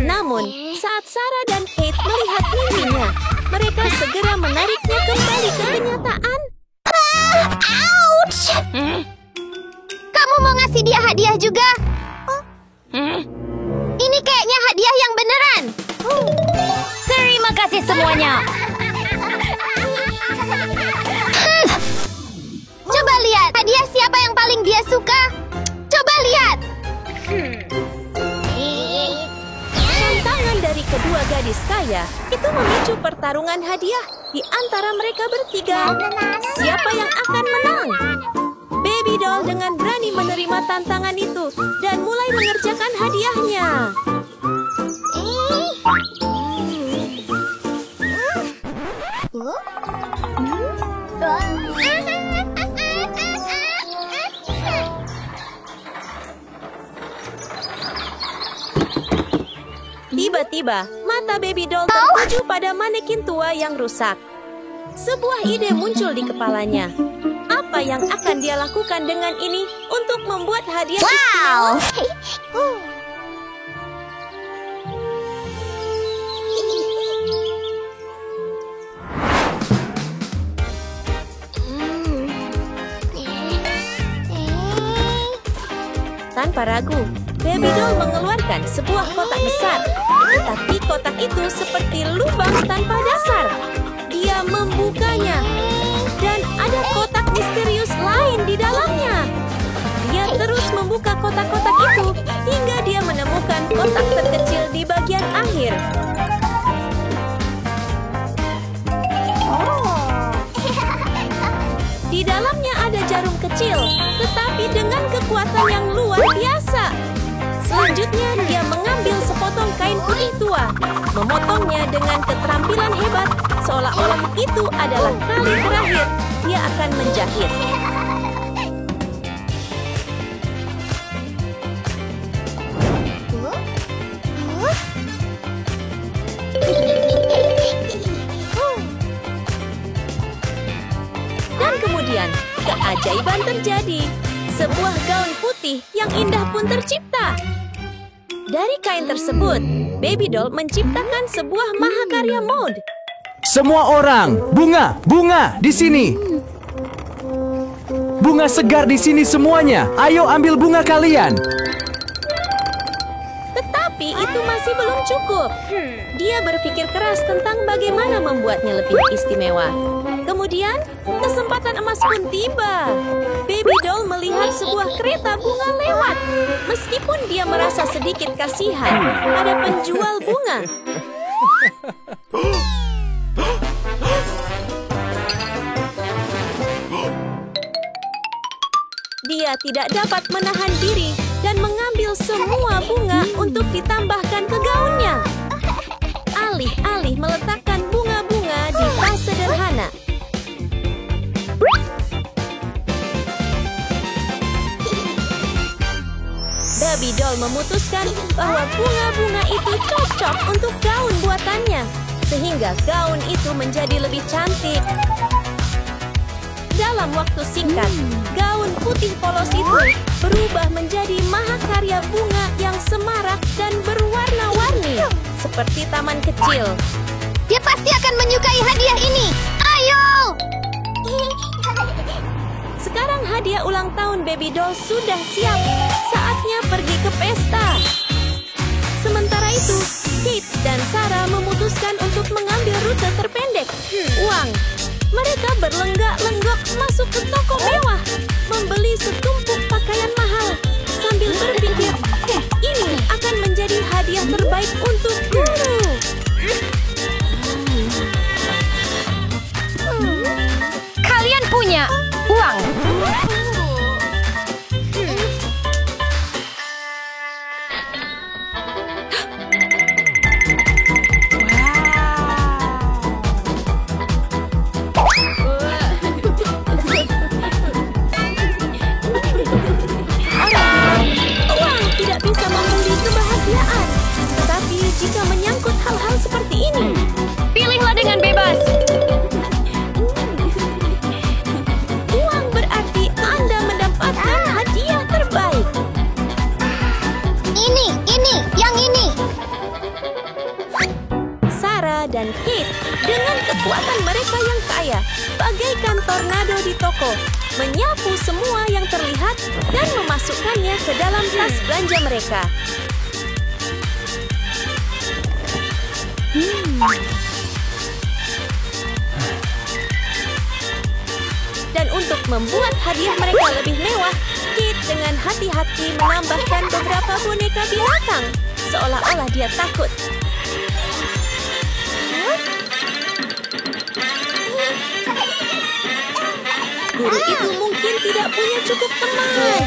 Namun, saat Sarah dan Kate melihat mimpinya, mereka segera menariknya kembali ke kenyataan. Ouch! Kamu mau ngasih dia hadiah juga? Ini kayaknya hadiah yang beneran. Terima kasih semuanya. Coba lihat, hadiah siapa yang paling dia suka? Coba lihat. Tantangan dari kedua gadis kaya itu memicu pertarungan hadiah di antara mereka bertiga. Siapa yang akan menang? Baby Doll dengan berani menerima tantangan itu dan mulai mengerjakan hadiahnya. Tiba-tiba, mata Baby Doll tertuju pada manekin tua yang rusak. Sebuah ide muncul di kepalanya. Apa yang akan dia lakukan dengan ini untuk membuat hadiah istimewa? Tanpa ragu, Baby Doll mengeluarkan sebuah kotak besar. Tetapi kotak itu seperti lubang tanpa dasar. Dia membukanya. Dan ada kotak misterius lain di dalamnya. Dia terus kotak-kotak itu hingga dia menemukan kotak terkecil di bagian akhir. Di dalamnya ada jarum kecil, tetapi dengan kekuatan yang luar biasa. Selanjutnya, dia mengambil sepotong kain putih tua, memotongnya dengan keterampilan hebat, seolah-olah itu adalah kali terakhir dia akan menjahit. Dan kemudian, keajaiban terjadi. Sebuah gaun putih yang indah pun tercipta. Dari kain tersebut, Baby Doll menciptakan sebuah mahakarya mode. Semua orang, bunga di sini. Bunga segar di sini semuanya. Ayo ambil bunga kalian. Tetapi itu masih belum cukup. Dia berpikir keras tentang bagaimana membuatnya lebih istimewa. Kemudian, kesempatan emas pun tiba. Baby Doll melihat sebuah kereta bunga lewat. Meskipun dia merasa sedikit kasihan pada penjual bunga. Dia tidak dapat menahan diri dan mengambil semua bunga untuk ditambahkan ke gaunnya. Alih-alih meletakkan bunga-bunga di vas sederhana. Baby Doll memutuskan bahwa bunga-bunga itu cocok untuk gaun buatannya, sehingga gaun itu menjadi lebih cantik. Dalam waktu singkat, gaun putih polos itu berubah menjadi mahakarya bunga yang semarak dan berwarna-warni, seperti taman kecil. Dia pasti akan menyukai hadiah ini. Ayo! Sekarang hadiah ulang tahun Baby Doll sudah siap. Saatnya pergi ke pesta. Sementara itu, Kate dan Sarah memutuskan untuk mengambil rute terpendek. Uang. Mereka berlenggak-lenggok masuk ke toko mewah, membeli setumpuk pakaian mahal, sambil berpikir, ini akan menjadi hadiah terbaik untuk guru. Kalian punya uang. Uang tidak bisa membeli kebahagiaan, tetapi jika menyangkut hal-hal seperti ini, Pilihlah dengan bebas. uang berarti Anda mendapatkan hadiah terbaik. Ini, yang ini. Sarah dan Kate dengan kekuatan mereka yang kaya, bagaikan tornado di toko, menyapu semua yang terlihat dan memasukkannya ke dalam tas belanja mereka. Dan untuk membuat hadiah mereka lebih mewah, Kate dengan hati-hati menambahkan beberapa boneka binatang, seolah-olah dia takut. Guru itu mungkin tidak punya cukup teman.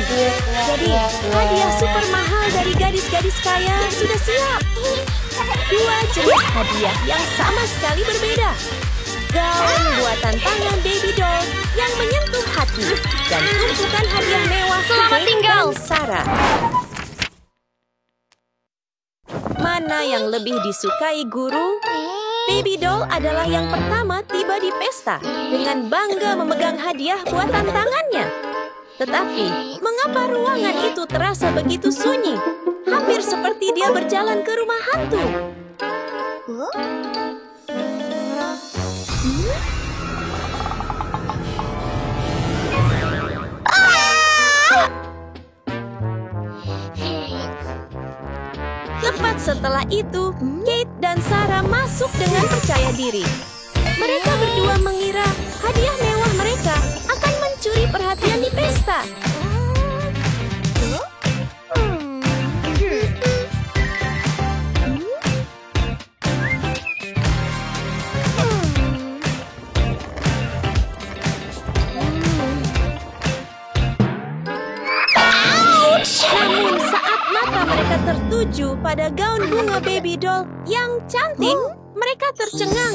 Jadi, hadiah super mahal dari gadis-gadis kaya sudah siap. Dua jenis hadiah yang sama sekali berbeda. Gaun buatan tangan Baby Doll yang menyentuh hati. Dan tumpukan hadiah mewah Selamat Kate tinggal. dan Sarah. Mana yang lebih disukai guru? Baby Doll adalah yang pertama tiba di pesta dengan bangga memegang hadiah buatan tangannya. Tetapi, mengapa ruangan itu terasa begitu sunyi? Hampir seperti dia berjalan ke rumah hantu. Tepat setelah itu, Kate dan Sarah masuk dengan percaya diri. Mereka berdua mengira hadiah mewah mereka akan mencuri perhatian di pesta. tertuju pada gaun bunga baby doll yang cantik, mereka tercengang.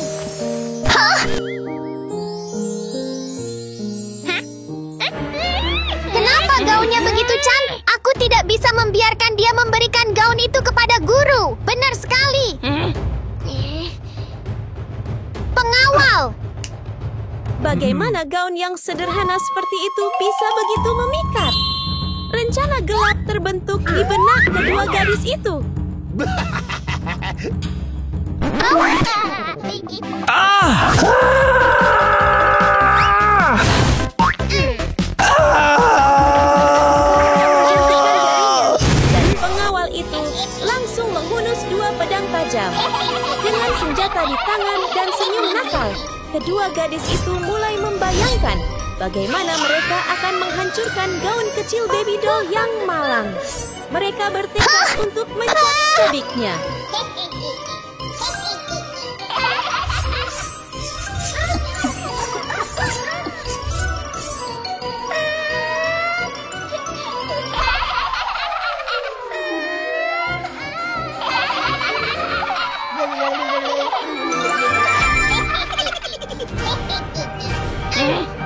Kenapa gaunnya begitu cantik? Aku tidak bisa membiarkan dia memberikan gaun itu kepada guru. Benar sekali. Pengawal. Bagaimana gaun yang sederhana seperti itu bisa begitu memikat? Rencana gelap terbentuk di benak kedua gadis itu. Dan pengawal itu langsung menghunus dua pedang tajam. Dengan senjata di tangan dan senyum nakal, kedua gadis itu mulai membayangkan bagaimana mereka akan menghancurkan gaun kecil baby doll yang malang. Mereka bertekad untuk mencabiknya.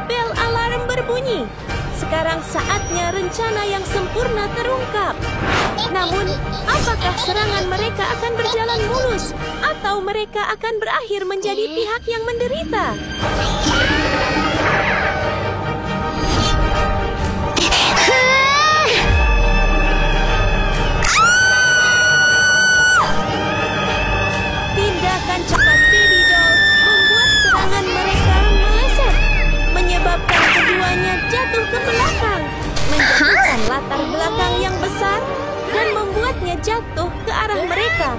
Bel alarm berbunyi. Sekarang saatnya rencana yang sempurna terungkap. Namun, apakah serangan mereka akan berjalan mulus atau mereka akan berakhir menjadi pihak yang menderita? Tindakan cepat baby doll membuat serangan mereka meleset, menyebabkan keduanya jatuh ke belakang, menjatuhkan latar belakang yang besar dan membuatnya jatuh ke arah mereka.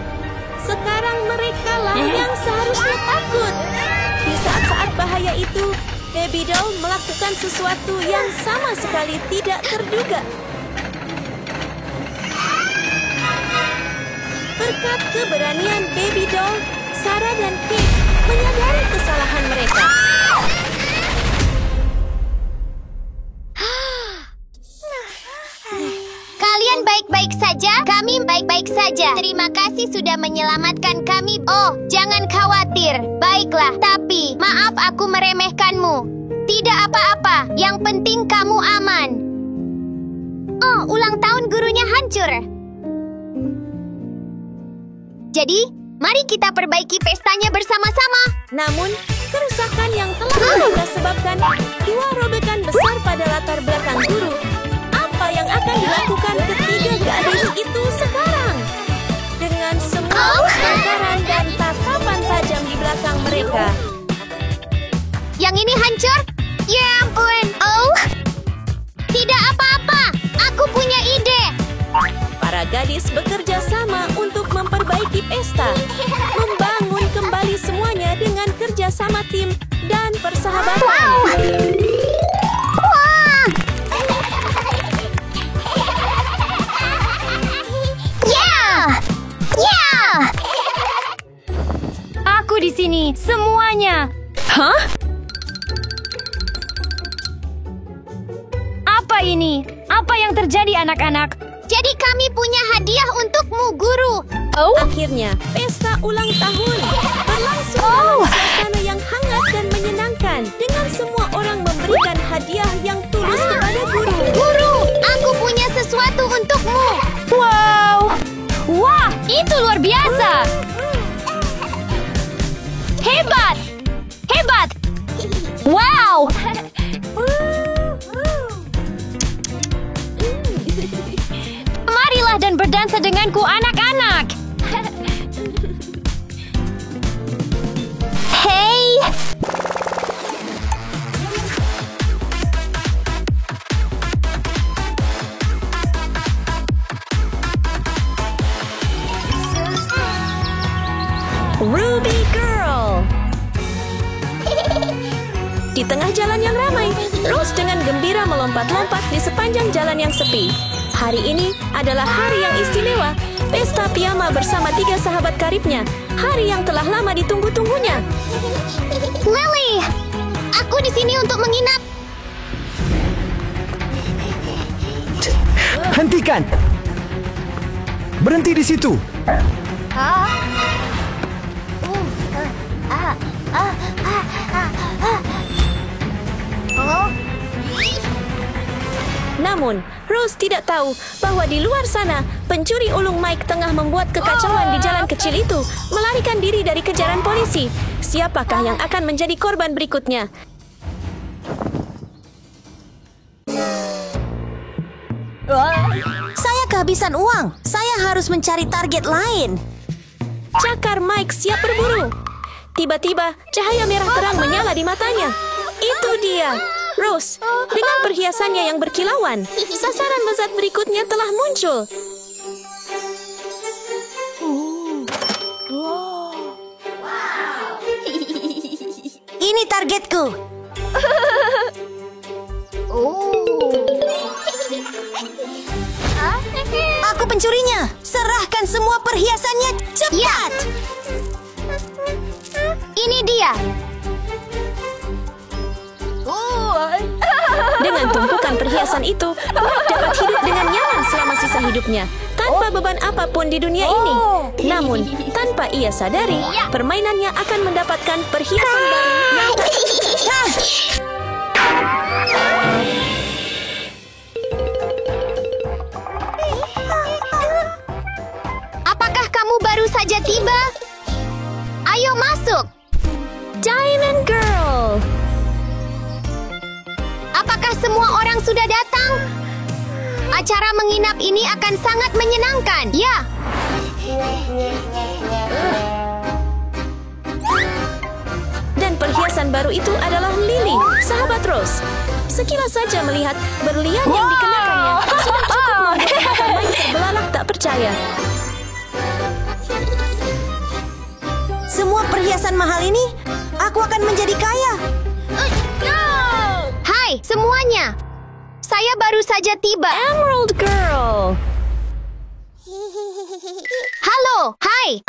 Sekarang mereka lah yang seharusnya takut. Di saat-saat bahaya itu, baby doll melakukan sesuatu yang sama sekali tidak terduga. Berkat keberanian baby doll, Sarah dan Kate menyadari kesalahan mereka. Kalian baik-baik saja? Kami baik-baik saja. Terima kasih sudah menyelamatkan kami. Oh, jangan khawatir. Baiklah, tapi maaf aku meremehkanmu. Tidak apa-apa. Yang penting kamu aman. Oh, ulang tahun gurunya hancur. Jadi, mari kita perbaiki pestanya bersama-sama. Namun, kerusakan yang telah mereka sebabkan dua robekan besar pada latar belakang guru. Apa yang akan dilakukan ketiga gadis itu sekarang? Dengan semua kebakaran dan tatapan tajam di belakang mereka. Yang ini hancur? Ya ampun. Oh, tidak apa-apa. Aku punya ide. Para gadis bekerja sama untuk memperbaiki pesta, membangun kembali semuanya dengan kerjasama tim dan persahabatan. Wah. Aku di sini, semuanya. Hah? Apa ini? Apa yang terjadi, anak-anak? Jadi kami punya hadiah untukmu, guru. Akhirnya, pesta ulang tahun berlangsung dalam suasana yang hangat dan menyenangkan dengan semua orang memberikan hadiah yang tulus kepada guru. Guru, aku punya sesuatu untukmu. Wow! Wah, itu luar biasa! Hebat! Hebat! Wow! Marilah dan berdansa denganku, anak-anak! Hey! Ruby Girl. Di tengah jalan yang ramai, Rose dengan gembira melompat-lompat di sepanjang jalan yang sepi. Hari ini adalah hari yang istimewa, pesta piyama bersama 3 sahabat karibnya, hari yang telah lama ditunggu-tunggunya. Lily, aku di sini untuk menginap. Hentikan! berhenti di situ. Namun, Rose tidak tahu bahwa di luar sana, pencuri ulung Mike tengah membuat kekacauan di jalan kecil itu, melarikan diri dari kejaran polisi. Siapakah yang akan menjadi korban berikutnya? Saya kehabisan uang. Saya harus mencari target lain. Cakar Mike siap berburu. Tiba-tiba, cahaya merah terang menyala di matanya. Itu dia, Rose, dengan perhiasannya yang berkilauan. Sasaran lezat berikutnya telah muncul. Ini targetku. Aku pencurinya. Serahkan semua perhiasannya cepat. Ini dia. Dengan tumpukan perhiasan itu, Mike dapat hidup dengan nyaman selama sisa hidupnya, tanpa beban apapun di dunia ini. Namun, tanpa ia sadari, permainannya akan mendapatkan perhiasan baru yang tak. Apakah kamu baru saja tiba? Ayo masuk. Diamond Girl. Apakah semua orang sudah datang? Acara menginap ini akan sangat menyenangkan. Ya. Dan perhiasan baru itu adalah Lily, sahabat Rose. Sekilas saja melihat berlian yang dikenakannya sudah cukup membuat mata Mike terbelalak tak percaya. Semua perhiasan mahal ini, aku akan menjadi kaya. Hai semuanya. Saya baru saja tiba. Emerald Girl. Halo, hai.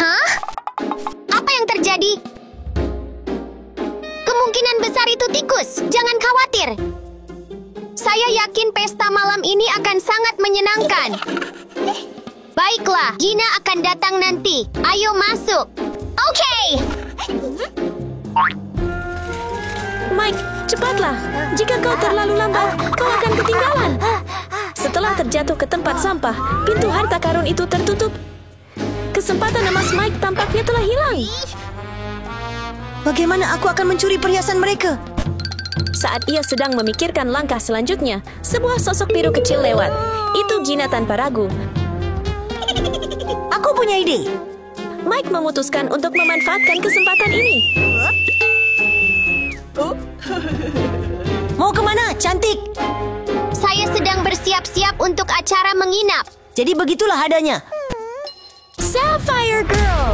Hah? Apa yang terjadi? Kemungkinan besar itu tikus. Jangan khawatir. Saya yakin pesta malam ini akan sangat menyenangkan. Baiklah, Gina akan datang nanti. Ayo masuk. Oke. Mike, cepatlah. Jika kau terlalu lambat, kau akan ketinggalan. Setelah terjatuh ke tempat sampah, pintu harta karun itu tertutup. Kesempatan emas Mike tampaknya telah hilang. Bagaimana aku akan mencuri perhiasan mereka? Saat ia sedang memikirkan langkah selanjutnya, sebuah sosok biru kecil lewat. Itu Gina tanpa ragu. Aku punya ide. Mike memutuskan untuk memanfaatkan kesempatan ini. Mau kemana, cantik? Saya sedang bersiap-siap untuk acara menginap. Jadi begitulah adanya. Sapphire Girl.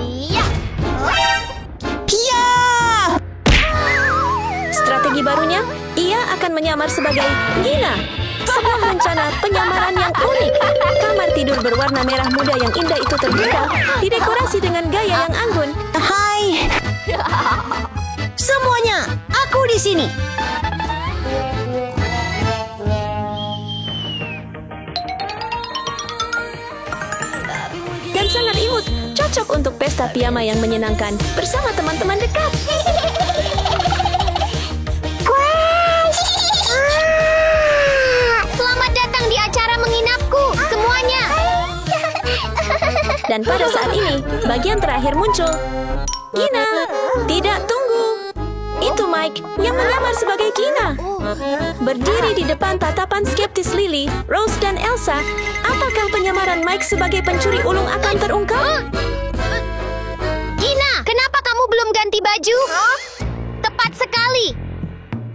Iya. Iya! Strategi barunya, ia akan menyamar sebagai Gina. Sebuah rencana penyamaran yang unik. Kamar tidur berwarna merah muda yang indah itu terbuka, didekorasi dengan gaya yang anggun. Hai. Semuanya, aku di sini. Dan sangat imut, cocok untuk pesta piyama yang menyenangkan bersama teman-teman dekat. Selamat datang di acara menginapku, semuanya. Dan pada saat ini, bagian terakhir muncul. Gina, tidak tunggu. Itu Mike yang menyamar sebagai Gina. Berdiri di depan tatapan skeptis Lily, Rose, dan Elsa, apakah penyamaran Mike sebagai pencuri ulung akan terungkap? Gina, kenapa kamu belum ganti baju? Tepat sekali.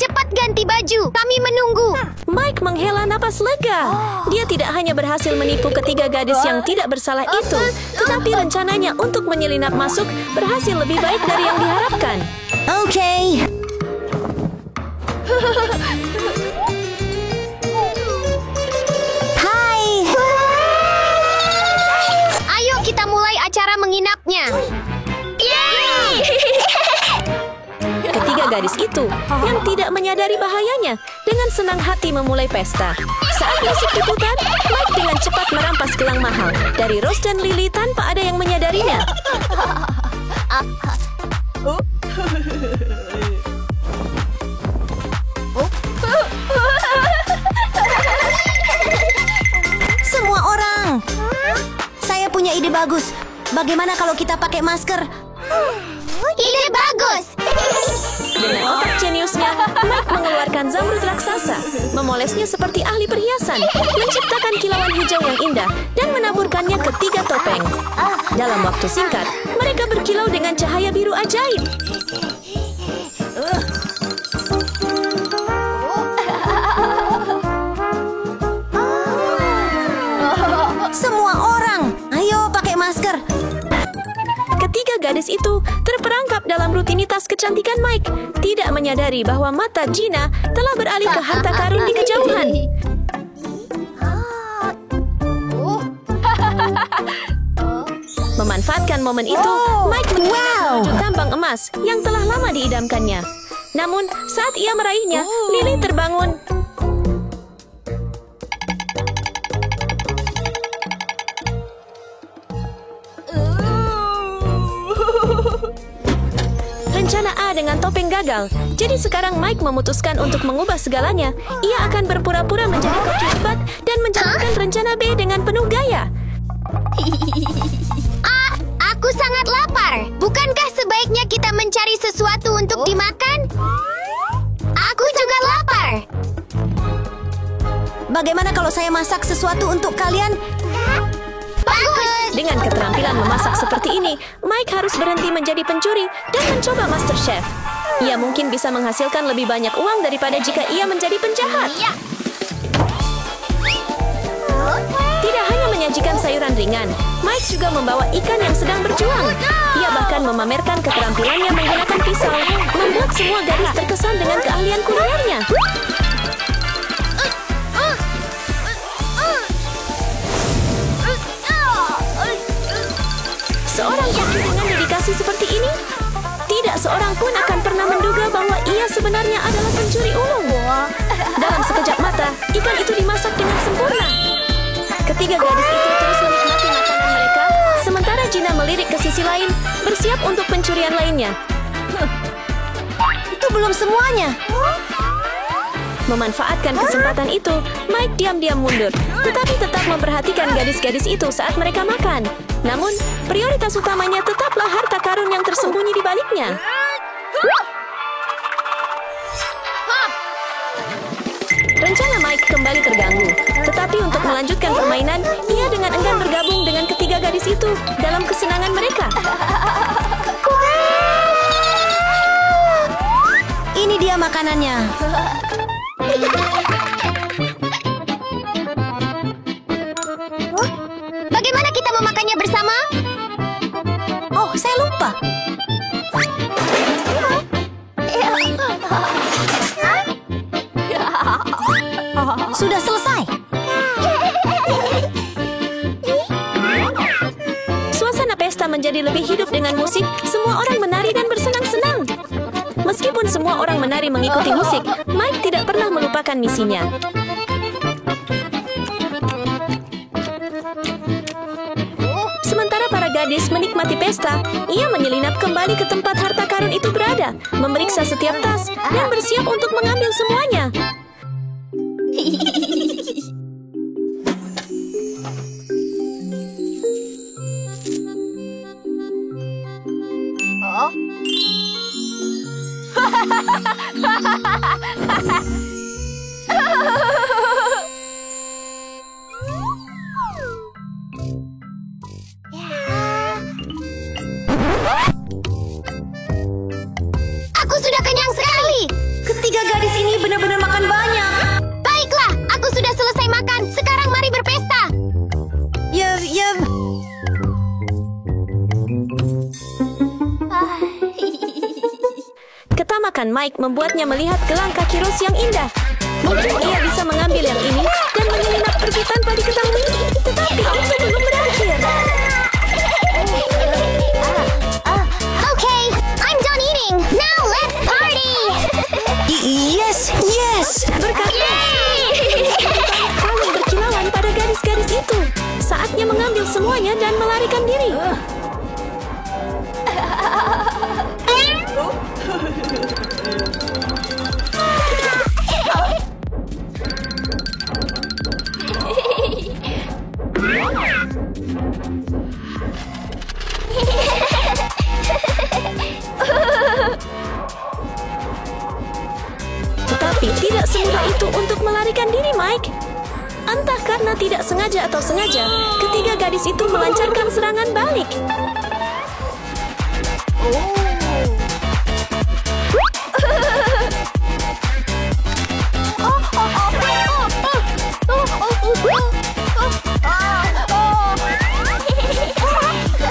Cepat ganti baju, kami menunggu. Mike menghela napas lega. Dia tidak hanya berhasil menipu ketiga gadis yang tidak bersalah itu, tetapi rencananya untuk menyelinap masuk berhasil lebih baik dari yang diharapkan. Oke. Hai. Ayo kita mulai acara menginapnya. Yeay! Ketiga gadis itu yang tidak menyadari bahayanya dengan senang hati memulai pesta. Saat musik diputar, Mike dengan cepat merampas gelang mahal dari Rose dan Lily tanpa ada yang menyadarinya. Semua orang. Saya punya ide bagus. Bagaimana kalau kita pakai masker? Ide bagus. Dengan otak jeniusnya, Mike mengeluarkan zamrud raksasa, memolesnya seperti ahli perhiasan, menciptakan kilauan hijau yang indah, dan menaburkannya ke 3 topeng. Dalam waktu singkat, mereka berkilau dengan cahaya biru ajaib. Semua orang, ayo pakai masker. Ketiga gadis itu terperangkap dalam rutinitas kecantikan Mike, tidak menyadari bahwa mata Gina telah beralih ke harta karun di kejauhan. Memanfaatkan momen itu, Mike mengenakan baju tambang emas yang telah lama diidamkannya. Namun, saat ia meraihnya, Lily terbangun. Rencana A dengan topeng gagal. Jadi sekarang Mike memutuskan untuk mengubah segalanya. Ia akan berpura-pura menjadi koki hebat dan menjalankan rencana B dengan penuh gaya. Aku sangat lapar. Bukankah sebaiknya kita mencari sesuatu untuk dimakan? Aku juga lapar. Bagaimana kalau saya masak sesuatu untuk kalian? Bagus. Dengan keterampilan memasak seperti ini, Mike harus berhenti menjadi pencuri dan mencoba Master Chef. Ia mungkin bisa menghasilkan lebih banyak uang daripada jika ia menjadi penjahat. Tidak hanya menyajikan sayuran ringan, Mike juga membawa ikan yang sedang berjuang. Ia bahkan memamerkan keterampilannya menggunakan pisau, membuat semua gadis terkesan dengan keahlian kulinernya. Seorang koki dengan dedikasi seperti ini, tidak seorang pun akan pernah menduga bahwa ia sebenarnya adalah pencuri ulung. Dalam sekejap mata, ikan itu dimasak dengan sempurna. Ketiga gadis itu terus menikmati makanan mereka, sementara Gina melirik ke sisi lain, bersiap untuk pencurian lainnya. Itu belum semuanya. Memanfaatkan kesempatan itu, Mike diam-diam mundur, tetapi tetap memperhatikan gadis-gadis itu saat mereka makan. Namun, prioritas utamanya tetaplah harta karun yang tersembunyi di baliknya. Rencana Mike kembali terganggu, tetapi untuk melanjutkan permainan, ia dengan enggan bergabung dengan ketiga gadis itu dalam kesenangan mereka. Ini dia makanannya. Bagaimana kita memakannya bersama? Oh, saya lupa. Sudah selesai. Suasana pesta menjadi lebih hidup dengan musik, semua orang menari dan bersenang-senang. Meskipun semua orang menari mengikuti musik, Mike tidak pernah melupakan misinya. Sementara para gadis menikmati pesta, ia menyelinap kembali ke tempat harta karun itu berada, memeriksa setiap tas, dan bersiap untuk mengambil semuanya. Aku sudah kenyang sekali. Ketiga gadis ini benar-benar makan banyak. Baiklah, Mike membuatnya melihat gelang kaki Rose yang indah. Mungkin ia bisa mengambil yang ini dan menyelinap pergi tanpa diketahui. Tetapi itu belum berakhir. Okay, I'm done eating. Now let's party. Yes. Berkata, kalung berkilauan pada garis-garis itu. Saatnya mengambil semuanya dan melarikan diri. Tetapi tidak semudah itu untuk melarikan diri, Mike. Entah karena tidak sengaja atau sengaja, ketiga gadis itu melancarkan serangan balik.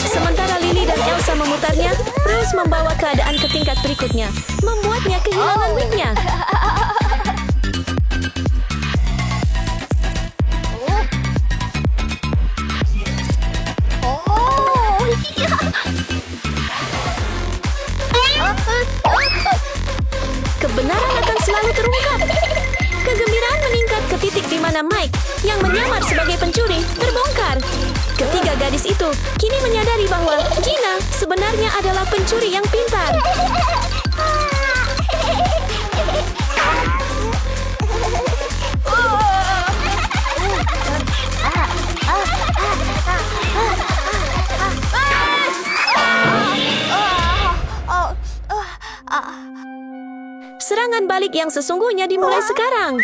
Sementara Lily dan Elsa memutarnya, Rose membawa keadaan ke tingkat berikutnya, membuatnya kehilangan wig-nya. Kebenaran akan selalu terungkap. Kegembiraan meningkat ke titik di mana Mike, yang menyamar sebagai pencuri, terbongkar. Ketiga gadis itu kini menyadari bahwa Gina sebenarnya adalah pencuri yang pintar. Serangan balik yang sesungguhnya dimulai sekarang.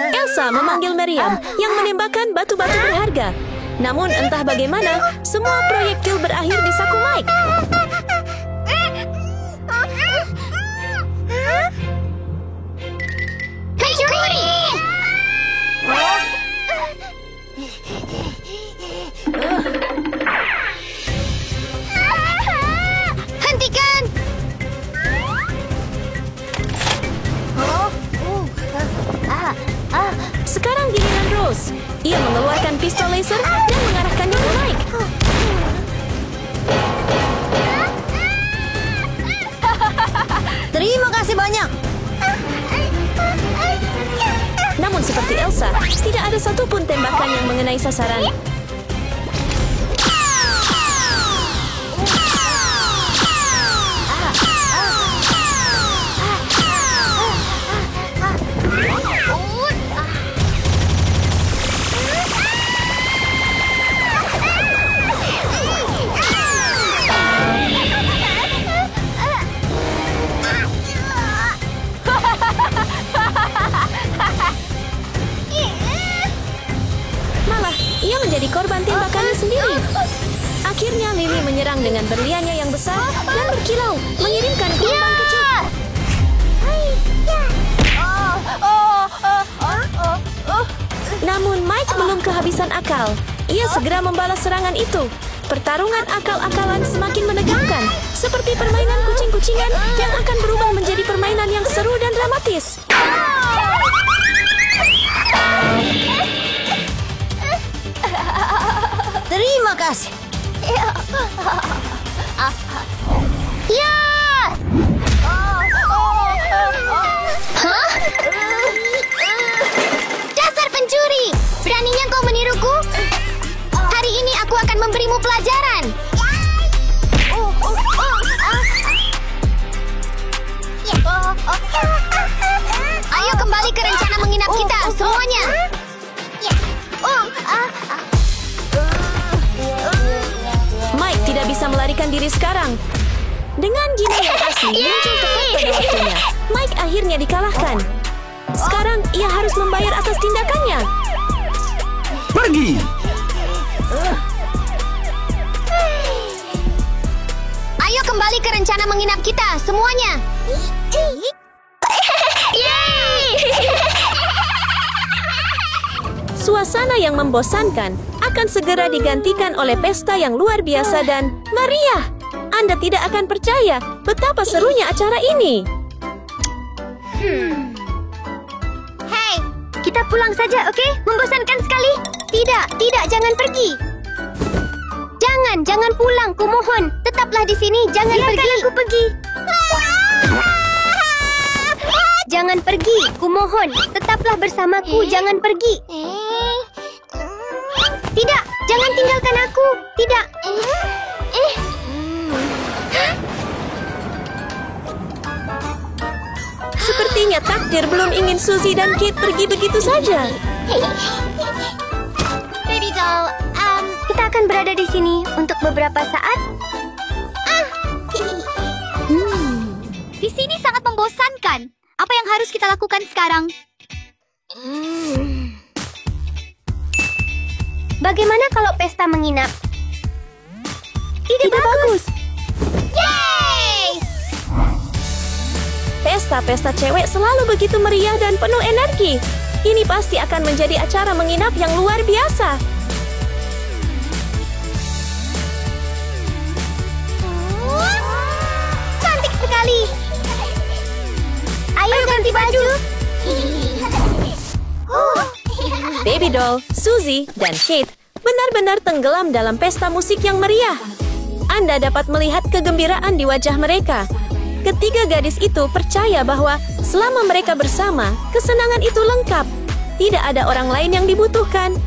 Elsa memanggil Miriam yang menembakkan batu-batu berharga. Namun entah bagaimana, semua proyektil berakhir di saku Mike. Pencuri! Hentikan! Sekarang giliran Rose. Ia mengeluarkan pistol laser dan mengarahkannya ke Mike. Terima kasih banyak. Namun seperti Elsa, tidak ada satupun tembakan yang mengenai sasaran. Ia menjadi korban tembakannya sendiri. Akhirnya Lily menyerang dengan berliannya yang besar dan berkilau, mengirimkan gelombang kejut. Namun Mike belum kehabisan akal. Ia segera membalas serangan itu. Pertarungan akal-akalan semakin menegangkan, seperti permainan kucing-kucingan yang akan berubah menjadi permainan yang seru dan dramatis. Terima kasih. Ya! Hah? Dasar pencuri! Beraninya kau meniruku? Hari ini aku akan memberimu pelajaran. Ayo kembali ke rencana menginap kita, semuanya. Mike tidak bisa melarikan diri sekarang. Dengan Gina yang asli muncul tepat pada waktunya, Mike akhirnya dikalahkan. Sekarang ia harus membayar atas tindakannya. Pergi! Ayo kembali ke rencana menginap kita, semuanya. Suasana yang membosankan akan segera digantikan oleh pesta yang luar biasa dan meriah. Anda tidak akan percaya betapa serunya acara ini. Hei, kita pulang saja, oke? Membosankan sekali. Tidak, jangan pergi. Jangan pulang, kumohon. Tetaplah di sini, jangan pergi. Aku pergi. Jangan pergi, kumohon. Tetaplah bersamaku, jangan pergi. Tidak, jangan tinggalkan aku. Tidak. Sepertinya takdir belum ingin Suzy dan Kate pergi begitu saja. Baby doll, kita akan berada di sini untuk beberapa saat. Di sini sangat membosankan. Apa yang harus kita lakukan sekarang? Bagaimana kalau pesta menginap? Ide bagus. Yeay! Pesta-pesta cewek selalu begitu meriah dan penuh energi. Ini pasti akan menjadi acara menginap yang luar biasa. Cantik sekali. Ayo ganti baju. Baby doll, Suzy, dan Kate benar-benar tenggelam dalam pesta musik yang meriah. Anda dapat melihat kegembiraan di wajah mereka. Ketiga gadis itu percaya bahwa selama mereka bersama, kesenangan itu lengkap. Tidak ada orang lain yang dibutuhkan.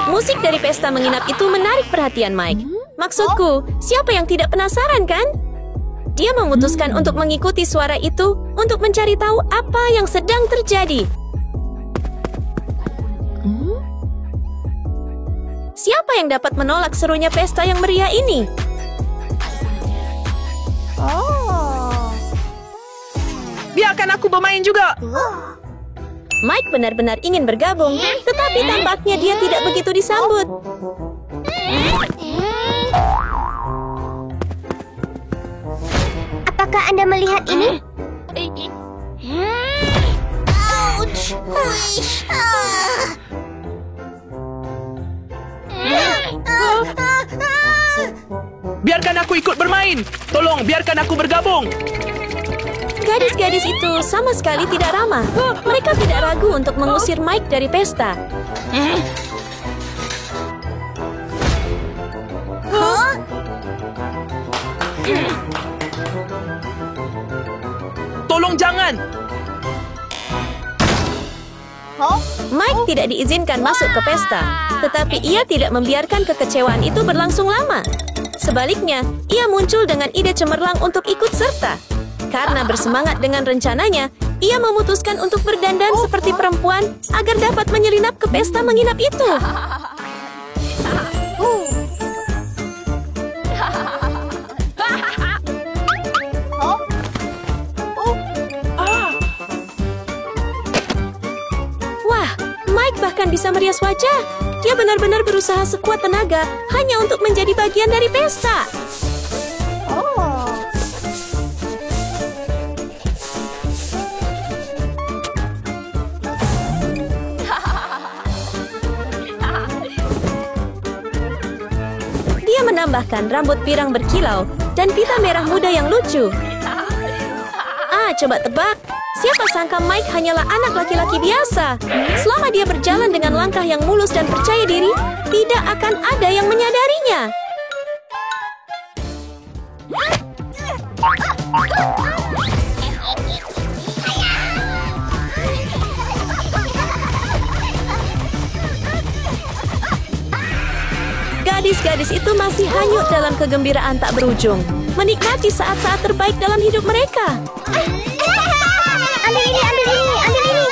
Musik dari pesta menginap itu menarik perhatian Mike. Maksudku, siapa yang tidak penasaran kan? Dia memutuskan untuk mengikuti suara itu untuk mencari tahu apa yang sedang terjadi. Siapa yang dapat menolak serunya pesta yang meriah ini? Biarkan aku bermain juga. Mike benar-benar ingin bergabung, tetapi tampaknya dia tidak begitu disambut. Apakah Anda melihat ini? Biarkan aku ikut bermain. Tolong, biarkan aku bergabung. Gadis-gadis itu sama sekali tidak ramah. Mereka tidak ragu untuk mengusir Mike dari pesta. Tolong jangan. Mike tidak diizinkan masuk ke pesta, tetapi ia tidak membiarkan kekecewaan itu berlangsung lama. Sebaliknya, ia muncul dengan ide cemerlang untuk ikut serta. Karena bersemangat dengan rencananya, ia memutuskan untuk berdandan seperti perempuan agar dapat menyelinap ke pesta menginap itu. Wah, Mike bahkan bisa merias wajah. Dia benar-benar berusaha sekuat tenaga hanya untuk menjadi bagian dari pesta. Dia menambahkan rambut pirang berkilau dan pita merah muda yang lucu. Coba tebak. Siapa sangka Mike hanyalah anak laki-laki biasa. Selama dia berjalan dengan langkah yang mulus dan percaya diri, tidak akan ada yang menyadarinya. Gadis-gadis itu masih hanyut dalam kegembiraan tak berujung, menikmati saat-saat terbaik dalam hidup mereka. Ambil ini, ambil ini, ambil ini.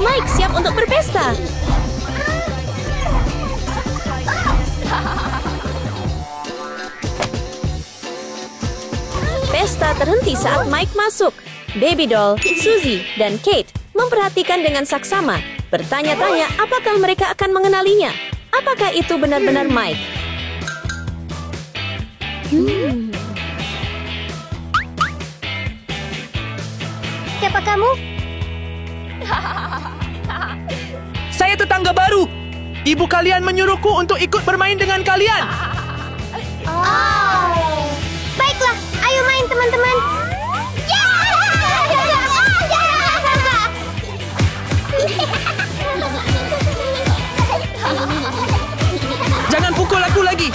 Mike siap untuk berpesta. Pesta terhenti saat Mike masuk. Baby Doll, Suzy, dan Kate memperhatikan dengan saksama, bertanya-tanya apakah mereka akan mengenalinya. Apakah itu benar-benar Mike? Siapa kamu? Saya tetangga baru. Ibu kalian menyuruhku untuk ikut bermain dengan kalian. Baiklah, ayo main teman-teman. Jangan pukul aku lagi.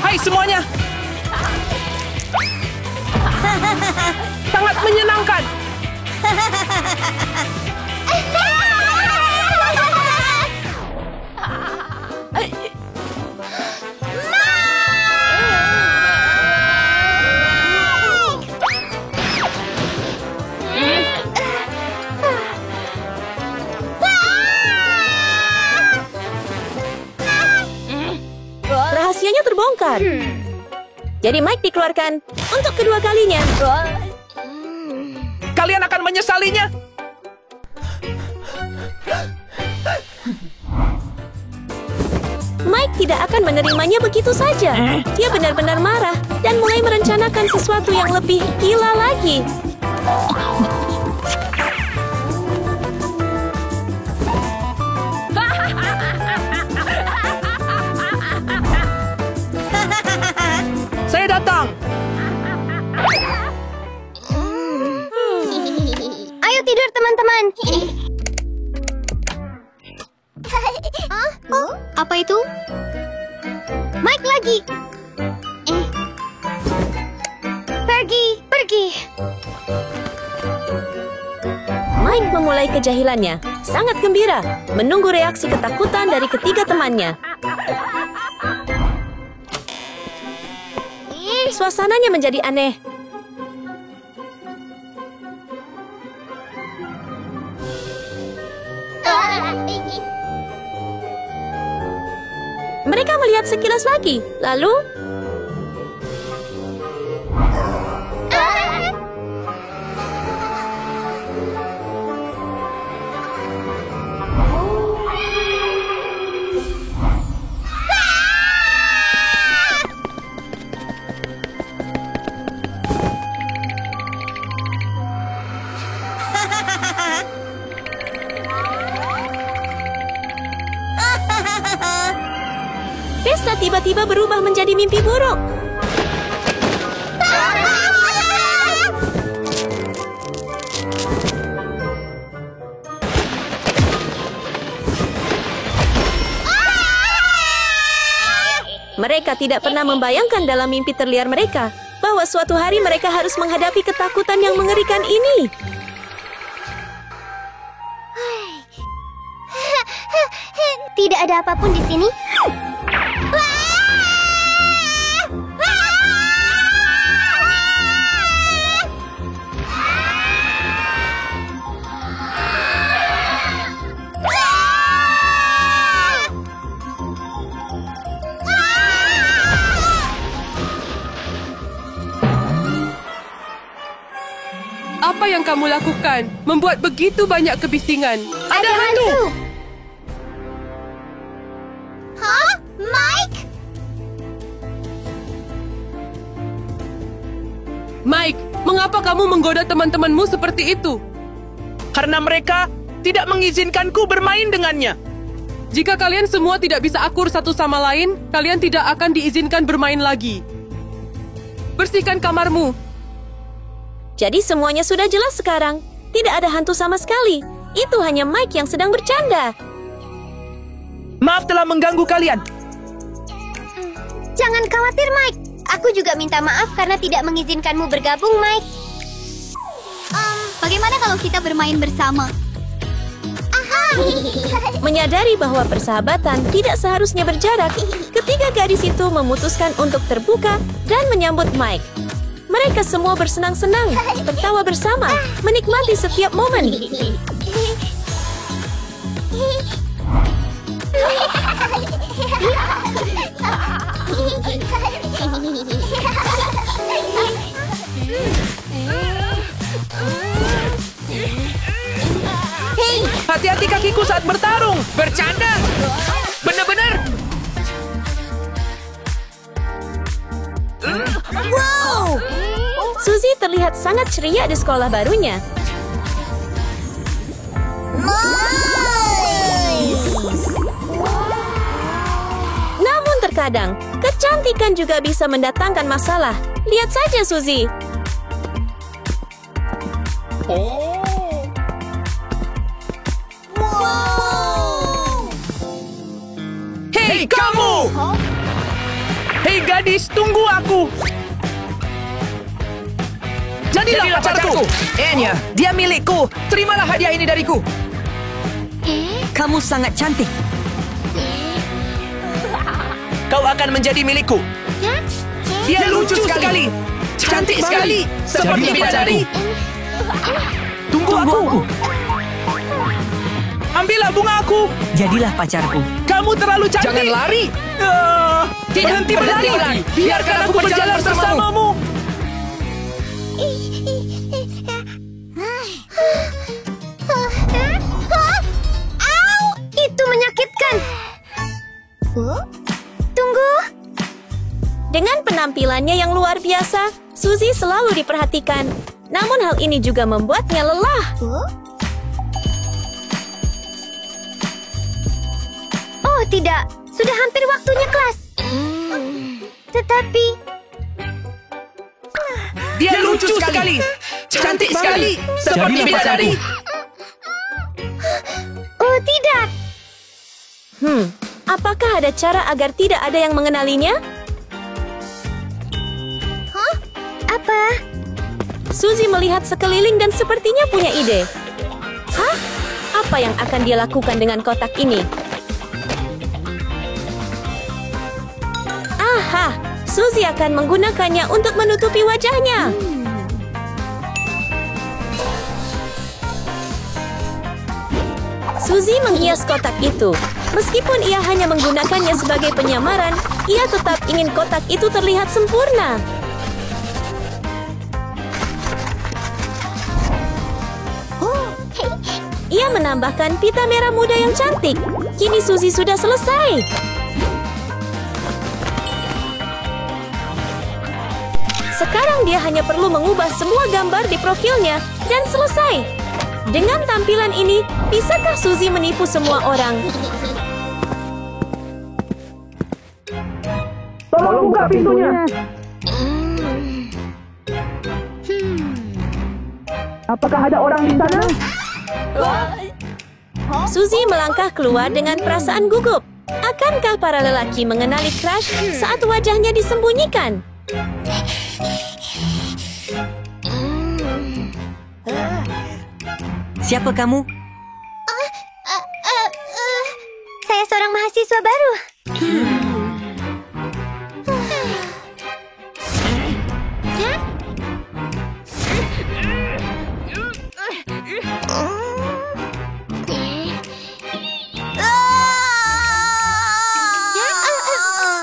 Hai semuanya. Sangat menyenangkan. Rahasianya terbongkar. Jadi Mike dikeluarkan untuk kedua kalinya. Kalian akan menyesalinya. Mike tidak akan menerimanya begitu saja. Dia benar-benar marah dan mulai merencanakan sesuatu yang lebih gila lagi. Saya datang. Ayo tidur teman-teman. Apa itu? Mike lagi. Pergi. Mike memulai kejahilannya, sangat gembira, menunggu reaksi ketakutan dari ketiga temannya. Suasananya menjadi aneh. Mereka melihat sekilas lagi, lalu pesta tiba-tiba berubah menjadi mimpi buruk. Mereka tidak pernah membayangkan dalam mimpi terliar mereka bahwa suatu hari mereka harus menghadapi ketakutan yang mengerikan ini. Tidak ada apapun di sini. Apa yang kamu lakukan? Membuat begitu banyak kebisingan. Ada hantu! Hah? Mike? Mike, mengapa kamu menggoda teman-temanmu seperti itu? Karena mereka tidak mengizinkanku bermain dengannya. Jika kalian semua tidak bisa akur satu sama lain, kalian tidak akan diizinkan bermain lagi. Bersihkan kamarmu. Jadi semuanya sudah jelas sekarang. Tidak ada hantu sama sekali. Itu hanya Mike yang sedang bercanda. Maaf telah mengganggu kalian. Jangan khawatir, Mike. Aku juga minta maaf karena tidak mengizinkanmu bergabung, Mike. Bagaimana kalau kita bermain bersama? Menyadari bahwa persahabatan tidak seharusnya berjarak, ketiga gadis itu memutuskan untuk terbuka dan menyambut Mike. Mereka semua bersenang-senang, tertawa bersama, menikmati setiap momen. Hati-hati kakiku saat bertarung. Bercanda. Benar-benar. Wow! Suzy terlihat sangat ceria di sekolah barunya. Namun terkadang, kecantikan juga bisa mendatangkan masalah. Lihat saja Suzy. Hei kamu! Hei gadis, tunggu aku. Jadilah pacarku. Enya, dia milikku. Terimalah hadiah ini dariku. Kamu sangat cantik. Kau akan menjadi milikku. Dia lucu sekali. Cantik sekali. Seperti bidadari. Tunggu aku. Ambillah bunga aku. Jadilah pacarku. Kamu terlalu cantik. Jangan lari. Berhenti berlari. Biarkan aku berjalan bersamamu. Itu menyakitkan. Tunggu. Dengan penampilannya yang luar biasa, Suzy selalu diperhatikan. Namun hal ini juga membuatnya lelah. Oh tidak, sudah hampir waktunya kelas. Tetapi Dia lucu sekali. Cantik sekali. Seperti bidadari. oh tidak. Apakah ada cara agar tidak ada yang mengenalinya? Apa? Suzy melihat sekeliling dan sepertinya punya ide. Hah? Apa yang akan dia lakukan dengan kotak ini? Aha! Suzy akan menggunakannya untuk menutupi wajahnya. Suzy menghias kotak itu. Meskipun ia hanya menggunakannya sebagai penyamaran, ia tetap ingin kotak itu terlihat sempurna. Ia menambahkan pita merah muda yang cantik. Kini Suzy sudah selesai. Sekarang dia hanya perlu mengubah semua gambar di profilnya dan selesai. Dengan tampilan ini, bisakah Suzy menipu semua orang? Tolong buka pintunya. Apakah ada orang di sana? Suzy melangkah keluar dengan perasaan gugup. Akankah para lelaki mengenali Crush saat wajahnya disembunyikan? Siapa kamu? Saya seorang mahasiswa baru.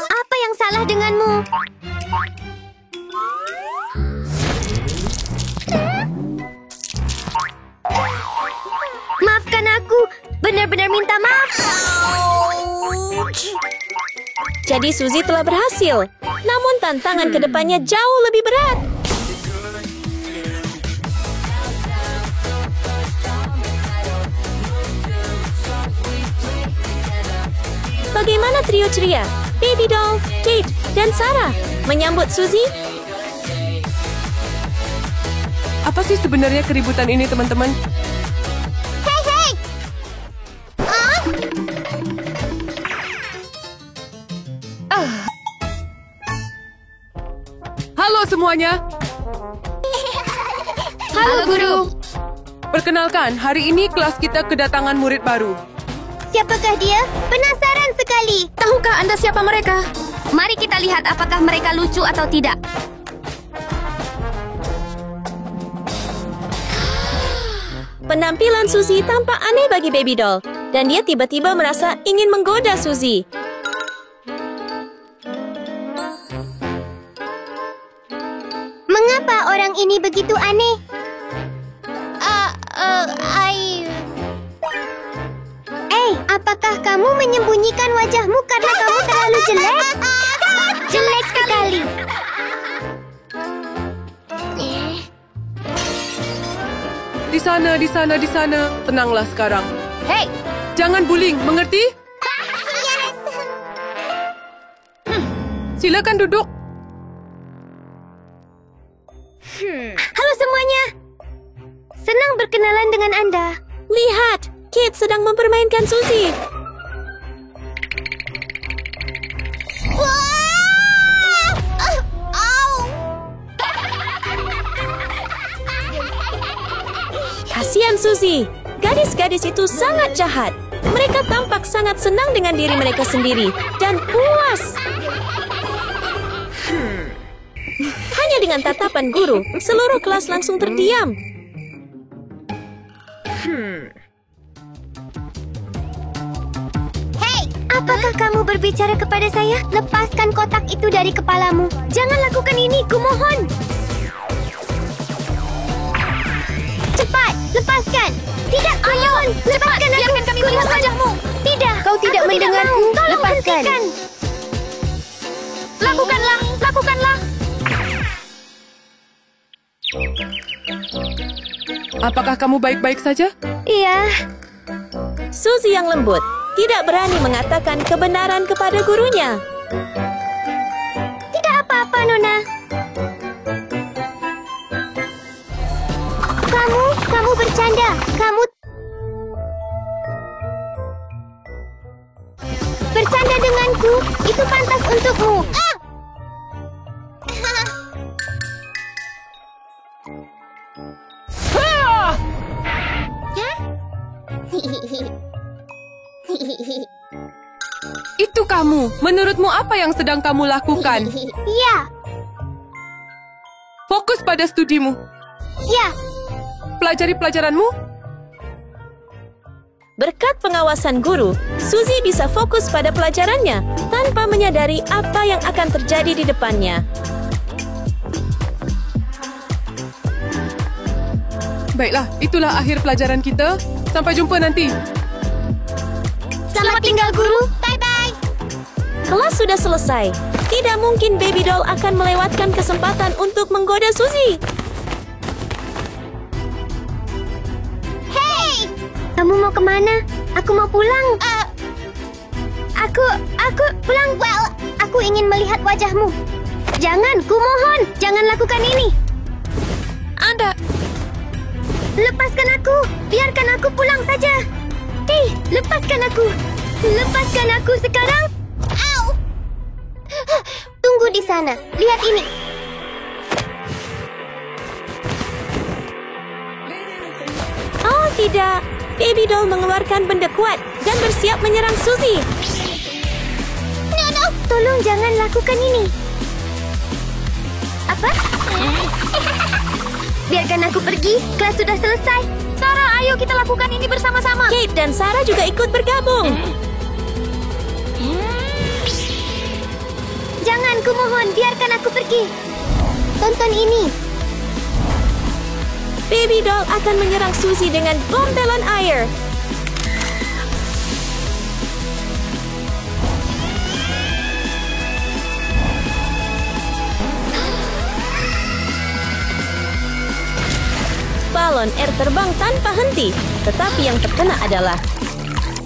Apa yang salah denganmu? Maafkan aku, benar-benar minta maaf. Jadi Suzy telah berhasil. Namun tantangan ke depannya jauh lebih berat. Bagaimana trio ceria, Baby Doll, Kate, dan Sarah menyambut Suzy? Apa sih sebenarnya keributan ini, teman-teman? Hei, hei! Halo semuanya. Halo guru. Perkenalkan, hari ini kelas kita kedatangan murid baru. Siapakah dia? Penasaran sekali. Tahukah Anda siapa mereka? Mari kita lihat apakah mereka lucu atau tidak. Penampilan Suzy tampak aneh bagi Baby Doll, dan dia tiba-tiba merasa ingin menggoda Suzy. Mengapa orang ini begitu aneh? Apakah kamu menyembunyikan wajahmu karena kamu terlalu jelek? Jelek sekali. Di sana, di sana, di sana. Tenanglah sekarang. Hei, Jangan bullying, mengerti? Silakan duduk. Halo semuanya. Senang berkenalan dengan Anda. Lihat, Kate sedang mempermainkan Suzy. Kasihan Suzy, gadis-gadis itu sangat jahat. Mereka tampak sangat senang dengan diri mereka sendiri dan puas. Hanya dengan tatapan guru, seluruh kelas langsung terdiam. Hei, apakah kamu berbicara kepada saya? Lepaskan kotak itu dari kepalamu. Jangan lakukan ini, kumohon. Cepat, lepaskan. Tidak, kumohon. Lepaskan aku. biarkan kami melihat wajahmu. Tidak. Kau tidak Aku mendengarku. mau. Tolong Lepaskan. hentikan. Lakukanlah, lakukanlah. Apakah kamu baik-baik saja? Iya. Suzy yang lembut, tidak berani mengatakan kebenaran kepada gurunya. Tidak apa-apa, Nona. Kamu bercanda. Kamu bercanda denganku. Itu pantas untukmu. Itu kamu. Menurutmu apa yang sedang kamu lakukan? Ya, Fokus pada studimu. ya. Pelajari pelajaranmu. Berkat pengawasan guru, Suzy bisa fokus pada pelajarannya tanpa menyadari apa yang akan terjadi di depannya. Baiklah, itulah akhir pelajaran kita. Sampai jumpa nanti. Selamat tinggal, guru. Bye-bye. Kelas sudah selesai. Tidak mungkin Baby Doll akan melewatkan kesempatan untuk menggoda Suzy. Hey! Kamu mau kemana? Aku mau pulang. Aku pulang. Well, aku ingin melihat wajahmu. Jangan, kumohon. Jangan lakukan ini. Anda, Lepaskan aku. Biarkan aku pulang saja. Hei, lepaskan aku. Lepaskan aku sekarang. Au! Tunggu di sana. Lihat ini. oh tidak. Baby Doll mengeluarkan benda kuat dan bersiap menyerang Suzy. No. Tolong jangan lakukan ini. Apa? Biarkan aku pergi. Kelas sudah selesai. Sarah, ayo kita lakukan ini bersama-sama. Kate dan Sarah juga ikut bergabung. Jangan, kumohon. Biarkan aku pergi. Tonton ini. Baby Doll akan menyerang Suzy dengan bom balon air. Balon air terbang tanpa henti, tetapi yang terkena adalah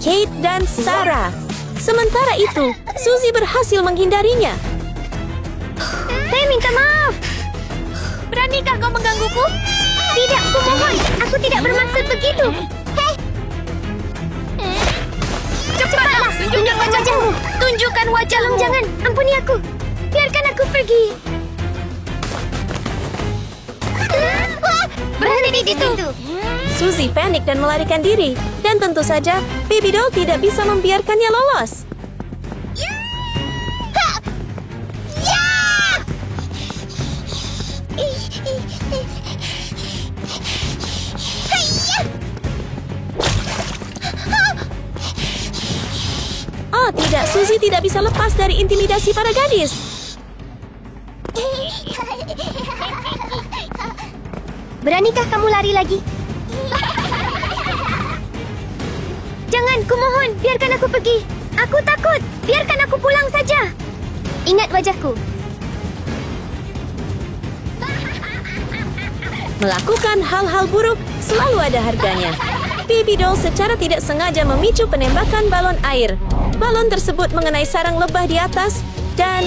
Kate dan Sarah. Sementara itu, Suzy berhasil menghindarinya. Saya minta maaf. Beranikah kau menggangguku? Tidak, kumohon. Aku tidak bermaksud begitu. Hei, Cepatlah, tunjukkan wajahmu. Tunjukkan wajahmu. jangan. Ampuni aku. Biarkan aku pergi. Berhenti di situ. Suzy panik dan melarikan diri. Dan tentu saja, Baby Doll tidak bisa membiarkannya lolos. Oh tidak, Suzy tidak bisa lepas dari intimidasi para gadis. Beranikah kamu lari lagi? Jangan, kumohon, biarkan aku pergi. Aku takut. Biarkan aku pulang saja. Ingat wajahku. Melakukan hal-hal buruk selalu ada harganya. Baby doll secara tidak sengaja memicu penembakan balon air. Balon tersebut mengenai sarang lebah di atas dan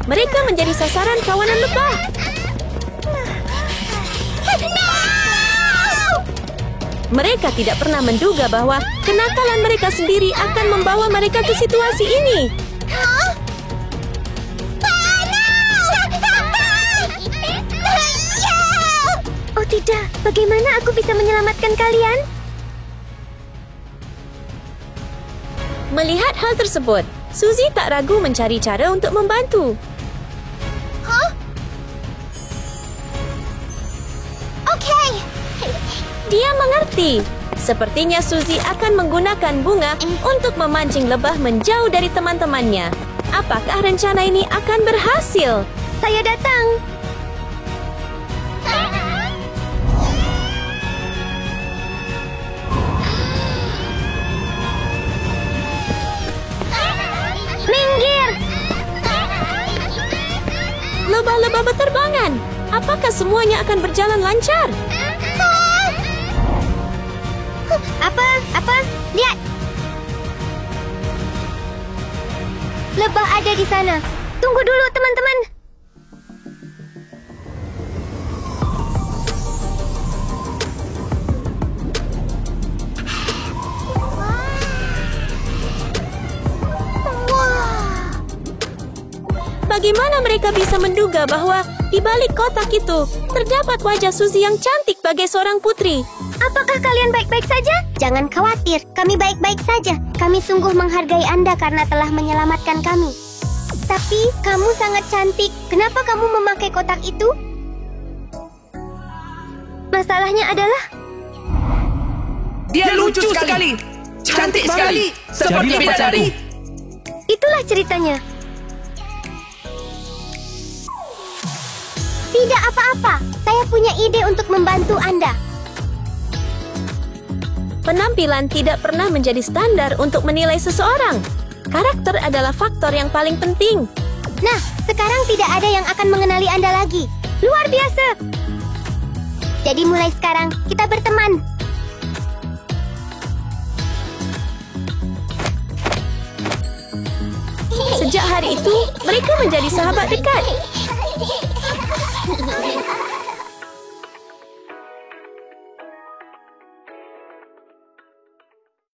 mereka menjadi sasaran kawanan lebah. Mereka tidak pernah menduga bahwa kenakalan mereka sendiri akan membawa mereka ke situasi ini. Oh tidak, bagaimana aku bisa menyelamatkan kalian? Melihat hal tersebut, Suzy tak ragu mencari cara untuk membantu. Okey. Dia mengerti. Sepertinya Suzy akan menggunakan bunga untuk memancing lebah menjauh dari teman-temannya. Apakah rencana ini akan berhasil? Saya datang. Minggir! Lebah-lebah berterbangan. Apakah semuanya akan berjalan lancar? Apa? Lihat! Lebah ada di sana. Tunggu dulu, teman-teman. Bagaimana mereka bisa menduga bahwa di balik kotak itu terdapat wajah Suzy yang cantik bagai seorang putri? Apakah kalian baik-baik saja? Jangan khawatir, kami baik-baik saja. Kami sungguh menghargai Anda karena telah menyelamatkan kami. Tapi kamu sangat cantik. Kenapa kamu memakai kotak itu? Masalahnya adalah... Dia lucu sekali. Cantik sekali. Seperti bidadari. Itulah ceritanya. Tidak apa-apa. Saya punya ide untuk membantu Anda. Penampilan tidak pernah menjadi standar untuk menilai seseorang. Karakter adalah faktor yang paling penting. Nah, sekarang tidak ada yang akan mengenali Anda lagi. Luar biasa. Jadi mulai sekarang, kita berteman. Sejak hari itu, mereka menjadi sahabat dekat.